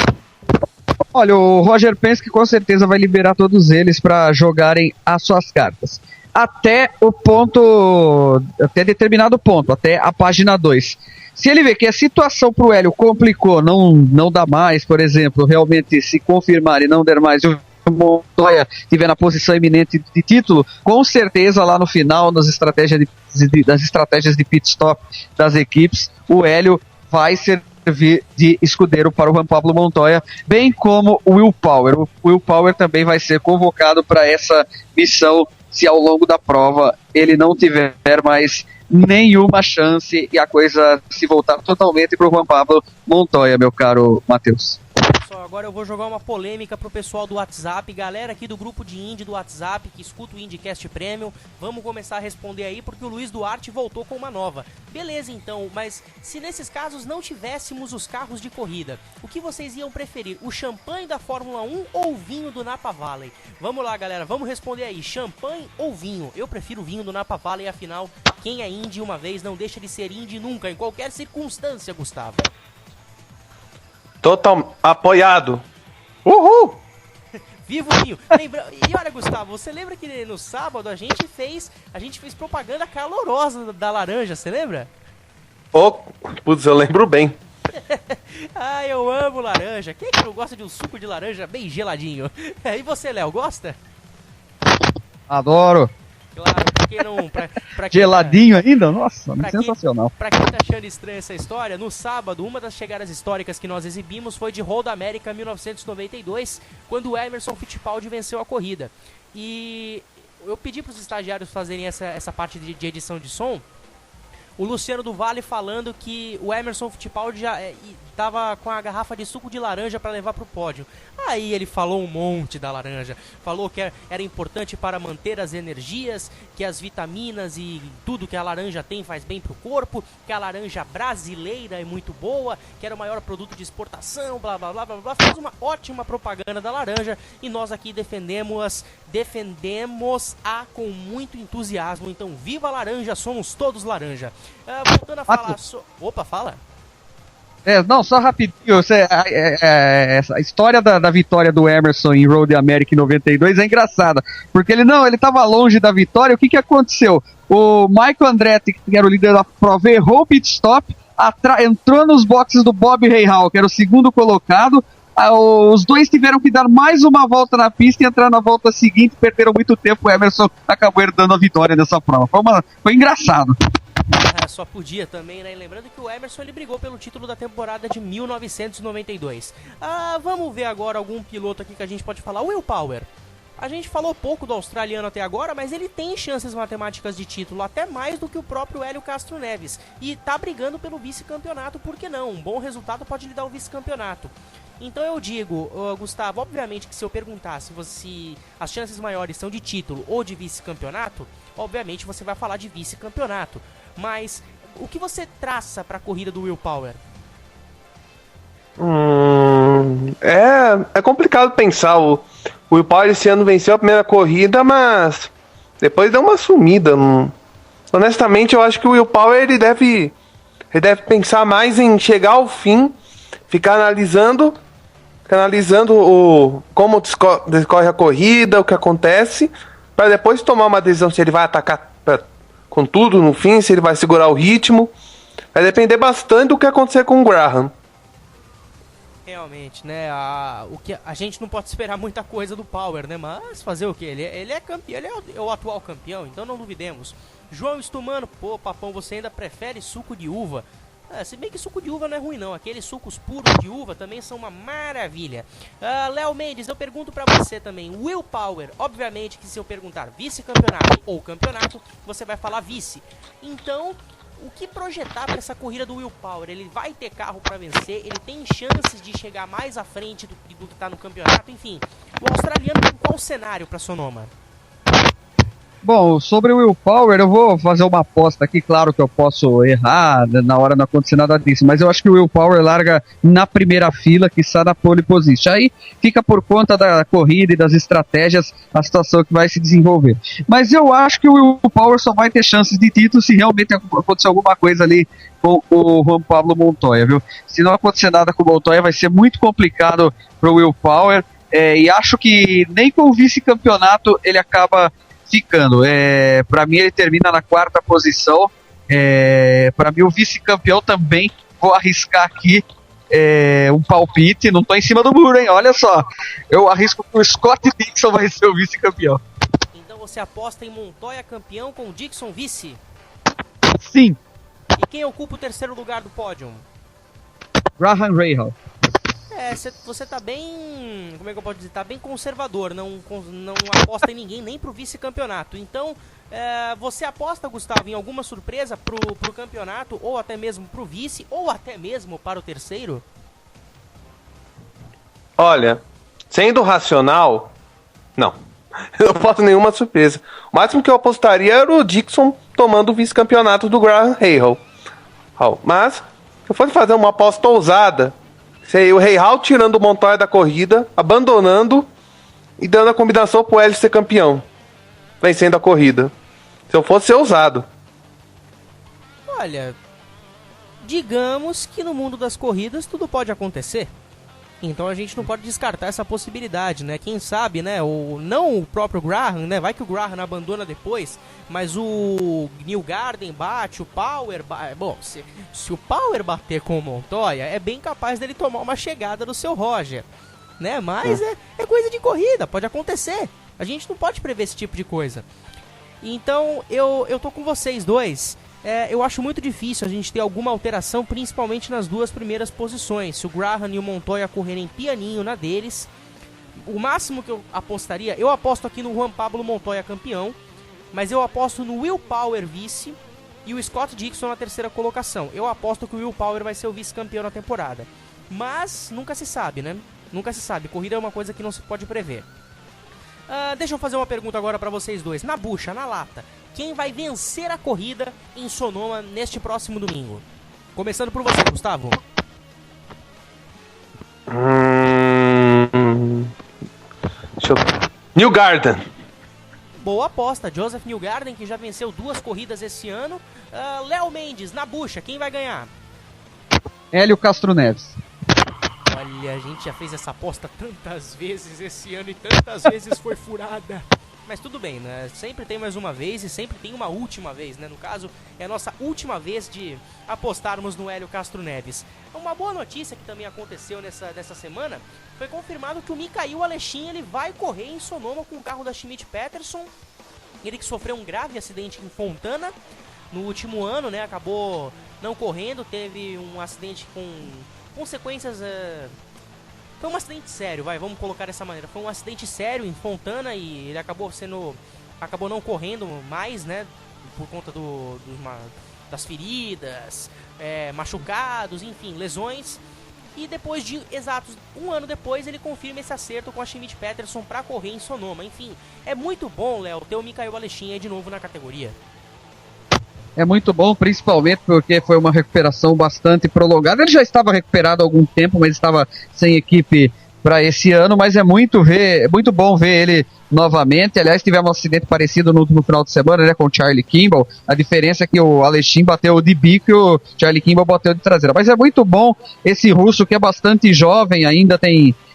Speaker 5: Olha, o Roger Penske com certeza vai liberar todos eles para jogarem as suas cartas. Até determinado ponto, até a página 2. Se ele vê que a situação pro Hélio complicou, não dá mais, por exemplo, realmente se confirmar e não der mais, o Montoya estiver na posição iminente de título, com certeza lá no final, das estratégias de pit stop das equipes, o Hélio vai servir de escudeiro para o Juan Pablo Montoya, bem como o Will Power. O Will Power também vai ser convocado para essa missão, se ao longo da prova ele não tiver mais nenhuma chance e a coisa se voltar totalmente para o Juan Pablo Montoya, meu caro Matheus.
Speaker 3: Só agora eu vou jogar uma polêmica pro pessoal do WhatsApp, galera aqui do grupo de Indy do WhatsApp que escuta o IndyCast Premium, vamos começar a responder aí porque o Luiz Duarte voltou com uma nova. Beleza então, mas se nesses casos não tivéssemos os carros de corrida, o que vocês iam preferir? O champanhe da Fórmula 1 ou o vinho do Napa Valley? Vamos lá, galera, vamos responder aí, champanhe ou vinho? Eu prefiro o vinho do Napa Valley, afinal, quem é Indy uma vez não deixa de ser Indy nunca, em qualquer circunstância, Gustavo.
Speaker 4: Total apoiado. Uhul!
Speaker 3: Viva o vinho. E olha, Gustavo, você lembra que no sábado a gente fez propaganda calorosa da laranja, você lembra?
Speaker 4: Putz, eu lembro bem.
Speaker 3: Eu amo laranja. Quem que não gosta de um suco de laranja bem geladinho? E você, Léo, gosta?
Speaker 5: Adoro.
Speaker 3: Claro, porque não...
Speaker 5: Geladinho ainda? Nossa, sensacional.
Speaker 3: Pra quem tá achando estranha essa história, no sábado, uma das chegadas históricas que nós exibimos foi de Road America 1992, quando o Emerson Fittipaldi venceu a corrida. E eu pedi pros estagiários fazerem essa parte de edição de som. O Luciano do Vale falando que o Emerson Fittipaldi já tava com a garrafa de suco de laranja para levar pro pódio. Aí ele falou um monte da laranja. Falou que era importante para manter as energias, que as vitaminas e tudo que a laranja tem faz bem pro corpo, que a laranja brasileira é muito boa, que era o maior produto de exportação, blá blá blá blá blá. Fez uma ótima propaganda da laranja e nós aqui defendemos-a com muito entusiasmo. Então viva a laranja, somos todos laranja. Voltando a falar... Opa, fala.
Speaker 5: Não, só rapidinho, a história da vitória do Emerson em Road America em 92 é engraçada, porque ele tava longe da vitória. O que aconteceu? O Michael Andretti, que era o líder da prova, errou o pit stop, entrou nos boxes do Bob Rahal, que era o segundo colocado. Os dois tiveram que dar mais uma volta na pista e entrar na volta seguinte, perderam muito tempo. O Emerson acabou herdando a vitória dessa prova. Foi engraçado.
Speaker 3: Só podia também, né? E lembrando que o Emerson ele brigou pelo título da temporada de 1992. Vamos ver agora algum piloto aqui que a gente pode falar. Will Power. A gente falou pouco do australiano até agora, mas ele tem chances matemáticas de título, até mais do que o próprio Hélio Castro Neves. E tá brigando pelo vice-campeonato, por que não? Um bom resultado pode lhe dar o vice-campeonato. Então eu digo, Gustavo, obviamente que se eu perguntasse se as chances maiores são de título ou de vice-campeonato, obviamente você vai falar de vice-campeonato. Mas o que você traça para a corrida do Will Power?
Speaker 4: É complicado pensar. O Will Power esse ano venceu a primeira corrida, mas depois deu uma sumida. Honestamente, eu acho que o Will Power ele deve pensar mais em chegar ao fim, ficar analisando como decorre a corrida, o que acontece, para depois tomar uma decisão se ele vai atacar com tudo no fim, se ele vai segurar o ritmo. Vai depender bastante do que acontecer com o Graham.
Speaker 3: Realmente, né? A gente não pode esperar muita coisa do Power, né? Mas fazer o quê? Ele é campeão, ele é o atual campeão, então não duvidemos. João Stumano, Papão, você ainda prefere suco de uva? Se bem que suco de uva não é ruim não, aqueles sucos puros de uva também são uma maravilha. Léo Mendes, eu pergunto pra você também, Will Power, obviamente que se eu perguntar vice-campeonato ou campeonato, você vai falar vice. Então, o que projetar pra essa corrida do Will Power? Ele vai ter carro pra vencer, ele tem chances de chegar mais à frente do que tá no campeonato, enfim. O australiano tem qual cenário pra Sonoma?
Speaker 5: Bom, sobre o Will Power, eu vou fazer uma aposta aqui, claro que eu posso errar, na hora não acontecer nada disso, mas eu acho que o Will Power larga na primeira fila, que está na pole position. Aí fica por conta da corrida e das estratégias a situação que vai se desenvolver. Mas eu acho que o Will Power só vai ter chances de título se realmente acontecer alguma coisa ali com o Juan Pablo Montoya, viu? Se não acontecer nada com o Montoya, vai ser muito complicado para o Will Power, e acho que nem com o vice-campeonato ele acaba ficando. Para mim ele termina na 4ª posição. Para mim o vice-campeão também, vou arriscar aqui um palpite, não tô em cima do muro, hein? Olha só, eu arrisco que o Scott Dixon vai ser o vice-campeão.
Speaker 3: Então você aposta em Montoya campeão com o Dixon vice?
Speaker 5: Sim.
Speaker 3: E quem ocupa o 3º lugar do pódio?
Speaker 5: Graham Rahal.
Speaker 3: Você tá bem, como é que eu posso dizer, tá bem conservador, não aposta em ninguém, nem pro vice-campeonato. Então, você aposta, Gustavo, em alguma surpresa pro campeonato, ou até mesmo pro vice, ou até mesmo para o 3º?
Speaker 4: Olha, sendo racional, não. Eu não aposto nenhuma surpresa. O máximo que eu apostaria era o Dixon tomando o vice-campeonato do Graham Rahal. Mas, se eu fosse fazer uma aposta ousada, seria o Rahal tirando o Montoya da corrida, abandonando e dando a combinação pro Hélio ser campeão, vencendo a corrida. Se eu fosse ser ousado.
Speaker 3: Olha, digamos que no mundo das corridas tudo pode acontecer. Então a gente não pode descartar essa possibilidade, né? Quem sabe, né? Não o próprio Graham, né? Vai que o Graham abandona depois, mas o Newgarden bate, o Power bate. Bom, se o Power bater com o Montoya, é bem capaz dele tomar uma chegada do seu Roger, né? Mas é coisa de corrida, pode acontecer. A gente não pode prever esse tipo de coisa. Então eu tô com vocês dois. Eu acho muito difícil a gente ter alguma alteração, principalmente nas 2 primeiras posições. Se o Graham e o Montoya correrem pianinho na deles, o máximo que eu apostaria, eu aposto aqui no Juan Pablo Montoya campeão, mas eu aposto no Will Power vice e o Scott Dixon na terceira colocação. Eu aposto que o Will Power vai ser o vice-campeão na temporada. Mas nunca se sabe, né? Nunca se sabe. Corrida é uma coisa que não se pode prever. Deixa eu fazer uma pergunta agora pra vocês dois. Na bucha, na lata, quem vai vencer a corrida em Sonoma neste próximo domingo? Começando por você, Gustavo.
Speaker 4: Newgarden.
Speaker 3: Boa aposta, Joseph Newgarden, que já venceu 2 corridas esse ano. Léo Mendes, na bucha, quem vai ganhar?
Speaker 5: Hélio Castro Neves.
Speaker 3: Olha, a gente já fez essa aposta tantas vezes esse ano e tantas vezes foi furada. Mas tudo bem, né? Sempre tem mais uma vez e sempre tem uma última vez, né? No caso, é a nossa última vez de apostarmos no Hélio Castro Neves. Uma boa notícia que também aconteceu nessa semana foi confirmado que o Mikail Alexin ele vai correr em Sonoma com o carro da Schmidt Peterson. Ele que sofreu um grave acidente em Fontana no último ano, né? Acabou não correndo, teve um acidente com consequências... Foi um acidente sério, vamos colocar dessa maneira. Foi um acidente sério em Fontana e ele acabou não correndo mais, né? Por conta das feridas, machucados, enfim, lesões. E depois de exatos um ano depois, ele confirma esse acerto com a Schmidt Peterson para correr em Sonoma. Enfim, é muito bom, Léo, ter o Mikail Alexin aí de novo na categoria.
Speaker 5: É muito bom, principalmente porque foi uma recuperação bastante prolongada. Ele já estava recuperado há algum tempo, mas estava sem equipe para esse ano, mas é muito bom ver ele novamente. Aliás, tivemos um acidente parecido no último final de semana, né, com o Charlie Kimball. A diferença é que o Alexin bateu de bico e o Charlie Kimball bateu de traseira. Mas é muito bom esse russo que é bastante jovem, ainda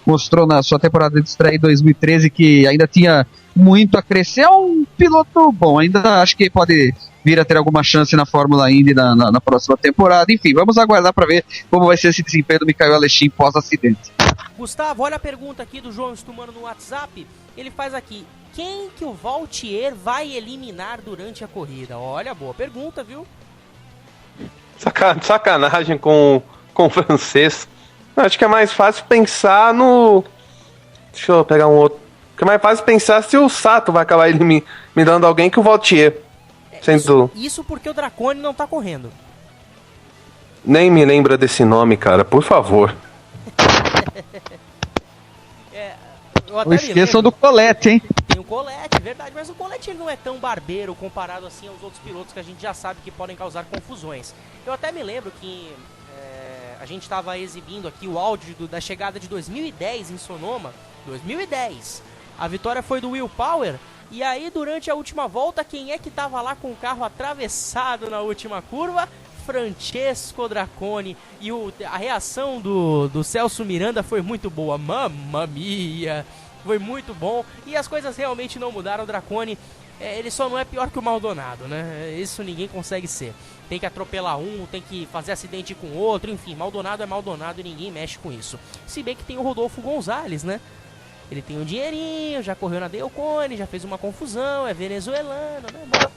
Speaker 5: mostrou na sua temporada de estreia em 2013 que ainda tinha muito a crescer. É um piloto bom, ainda acho que pode vir a ter alguma chance na Fórmula Indy na próxima temporada. Enfim, vamos aguardar para ver como vai ser esse desempenho do Mikail Alexin pós-acidente.
Speaker 3: Gustavo, olha a pergunta aqui do João Stumano no WhatsApp. Ele faz aqui: quem que o Vautier vai eliminar durante a corrida? Olha, boa pergunta, viu?
Speaker 4: Sacanagem com o francês. Acho que é mais fácil pensar no... Deixa eu pegar um outro. É mais fácil pensar se o Sato vai acabar eliminando alguém que o Vautier.
Speaker 3: Isso porque o Dracone não tá correndo.
Speaker 4: Nem me lembra desse nome, cara, por favor.
Speaker 5: Não esqueçam do Colette, hein?
Speaker 3: Tem o Colette, verdade, mas o Colette ele não é tão barbeiro comparado assim aos outros pilotos que a gente já sabe que podem causar confusões. Eu até me lembro que a gente estava exibindo aqui o áudio da chegada de 2010 em Sonoma. 2010. A vitória foi do Will Power. E aí, durante a última volta, quem é que tava lá com o carro atravessado na última curva? Francesco Dracone. E a reação do Celso Miranda foi muito boa. Mamma mia! Foi muito bom. E as coisas realmente não mudaram. O Dracone, ele só não é pior que o Maldonado, né? Isso ninguém consegue ser. Tem que atropelar um, tem que fazer acidente com outro. Enfim, Maldonado é Maldonado e ninguém mexe com isso. Se bem que tem o Rodolfo Gonzalez, né? Ele tem um dinheirinho, já correu na Delcone, já fez uma confusão, é venezuelano, né? Bom,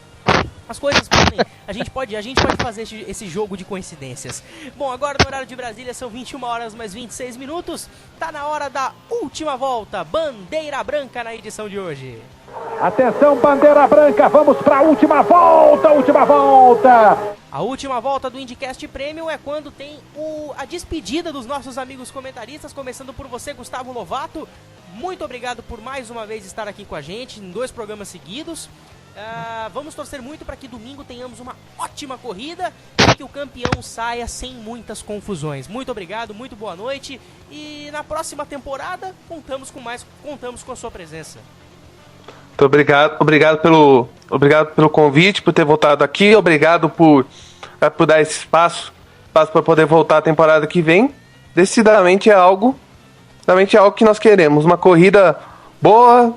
Speaker 3: as coisas podem... A gente pode fazer esse jogo de coincidências. Bom, agora no horário de Brasília são 21 horas mais 26 minutos. Tá na hora da última volta. Bandeira branca na edição de hoje.
Speaker 11: Atenção, bandeira branca, vamos para a última volta,
Speaker 3: A última volta do IndyCast Premium é quando tem a despedida dos nossos amigos comentaristas, começando por você, Gustavo Lovato. Muito obrigado por mais uma vez estar aqui com a gente em 2 programas seguidos. Vamos torcer muito para que domingo tenhamos uma ótima corrida e que o campeão saia sem muitas confusões. Muito obrigado, muito boa noite e na próxima temporada contamos com a sua presença.
Speaker 4: Muito obrigado pelo convite, por ter voltado aqui, obrigado por dar esse espaço para poder voltar a temporada que vem. Decididamente é algo que nós queremos, uma corrida boa,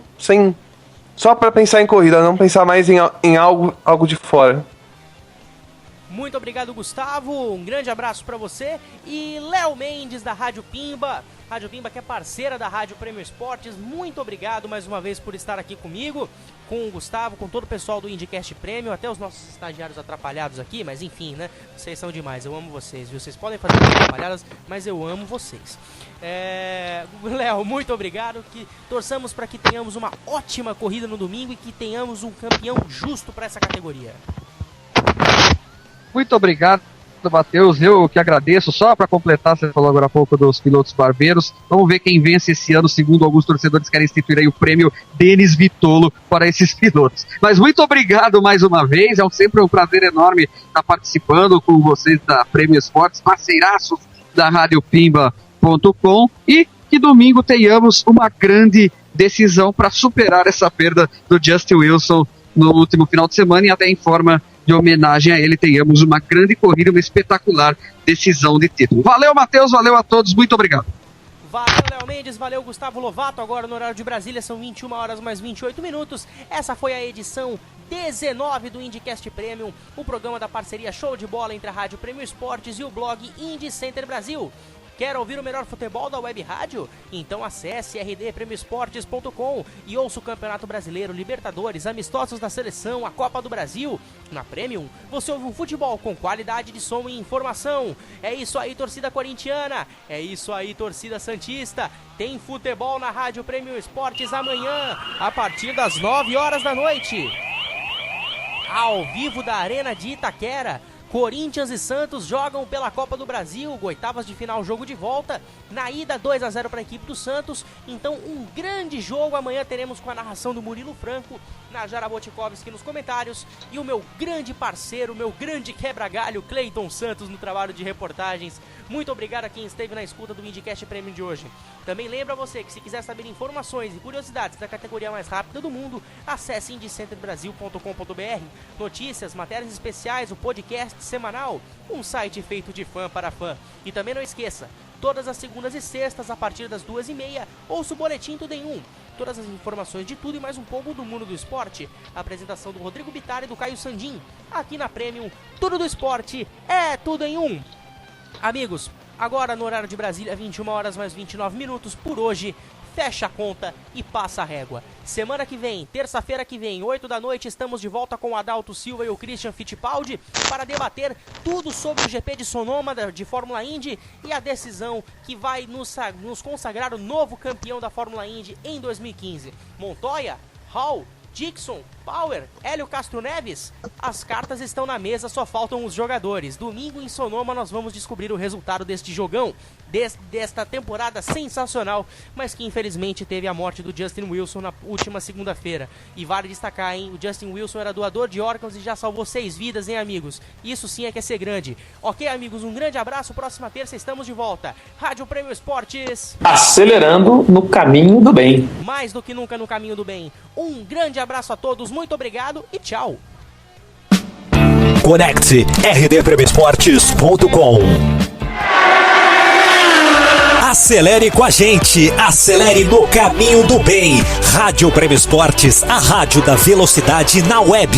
Speaker 4: só para pensar em corrida, não pensar mais em algo de fora.
Speaker 3: Muito obrigado, Gustavo, um grande abraço para você. E Léo Mendes da Rádio Pimba que é parceira da Rádio Prêmio Esportes, muito obrigado mais uma vez por estar aqui comigo, com o Gustavo, com todo o pessoal do IndyCast Premium, até os nossos estagiários atrapalhados aqui, mas enfim, né, vocês são demais, eu amo vocês, viu? Vocês podem fazer atrapalhadas, mas eu amo vocês. Léo, muito obrigado, que torçamos para que tenhamos uma ótima corrida no domingo e que tenhamos um campeão justo para essa categoria.
Speaker 5: Muito obrigado, Matheus. Eu que agradeço. Só para completar, você falou agora há pouco dos pilotos barbeiros. Vamos ver quem vence esse ano. Segundo alguns torcedores, querem instituir aí o prêmio Denis Vitolo para esses pilotos. Mas muito obrigado mais uma vez. É sempre um prazer enorme estar participando com vocês da Prêmio Esportes, parceiraços da Rádio Pimba.com, e que domingo tenhamos uma grande decisão para superar essa perda do Justin Wilson no último final de semana, e até em forma de homenagem a ele tenhamos uma grande corrida, uma espetacular decisão de título. Valeu, Matheus, valeu a todos, muito obrigado.
Speaker 3: Valeu, Léo Mendes, valeu, Gustavo Lovato. Agora no horário de Brasília são 21 horas mais 28 minutos. Essa foi a edição 19 do IndyCast Premium, o programa da parceria show de bola entre a Rádio Prêmio Esportes e o blog Indy Center Brasil. Quer ouvir o melhor futebol da web rádio? Então acesse rdpremioesportes.com e ouça o Campeonato Brasileiro, Libertadores, amistosos da seleção, a Copa do Brasil. Na Premium, você ouve um futebol com qualidade de som e informação. É isso aí, torcida corintiana. É isso aí, torcida santista. Tem futebol na Rádio Prêmio Esportes amanhã, a partir das 9 horas da noite. Ao vivo da Arena de Itaquera. Corinthians e Santos jogam pela Copa do Brasil, oitavas de final, jogo de volta. Na ida, 2-0 para a equipe do Santos. Então, um grande jogo. Amanhã teremos com a narração do Murilo Franco, na Jarabotikovski nos comentários, e o meu grande parceiro, meu grande quebra-galho, Cleiton Santos, no trabalho de reportagens. Muito obrigado a quem esteve na escuta do IndyCast Premium de hoje. Também lembra você que, se quiser saber informações e curiosidades da categoria mais rápida do mundo, acesse indycenterbrasil.com.br. Notícias, matérias especiais, o podcast semanal, um site feito de fã para fã. E também não esqueça, todas as segundas e sextas, a partir das 2h30, ouça o Boletim Tudo em Um. Todas as informações de tudo e mais um pouco do mundo do esporte. A apresentação do Rodrigo Bittar e do Caio Sandin. Aqui na Premium, tudo do esporte é tudo em um. Amigos, agora no horário de Brasília, 21 horas mais 29 minutos. Por hoje, fecha a conta e passa a régua. Semana que vem, terça-feira que vem, 8 da noite, estamos de volta com o Adalto Silva e o Christian Fittipaldi para debater tudo sobre o GP de Sonoma de Fórmula Indy e a decisão que vai nos consagrar o novo campeão da Fórmula Indy em 2015. Montoya, Hall, Dixon, Power, Hélio Castro Neves, as cartas estão na mesa, só faltam os jogadores. Domingo em Sonoma nós vamos descobrir o resultado deste jogão, desta temporada sensacional, mas que infelizmente teve a morte do Justin Wilson na última segunda-feira. E vale destacar, hein, o Justin Wilson era doador de órgãos e já salvou 6 vidas, hein, amigos? Isso sim é que é ser grande. Ok, amigos, um grande abraço, próxima terça estamos de volta. Rádio Prêmio Esportes,
Speaker 8: acelerando no caminho do bem.
Speaker 3: Mais do que nunca no caminho do bem. Um grande abraço a todos, muito obrigado e tchau.
Speaker 1: Conecte rdpremioesportes.com. Acelere com a gente, acelere no caminho do bem. Rádio Prêmio Esportes, a rádio da velocidade na web.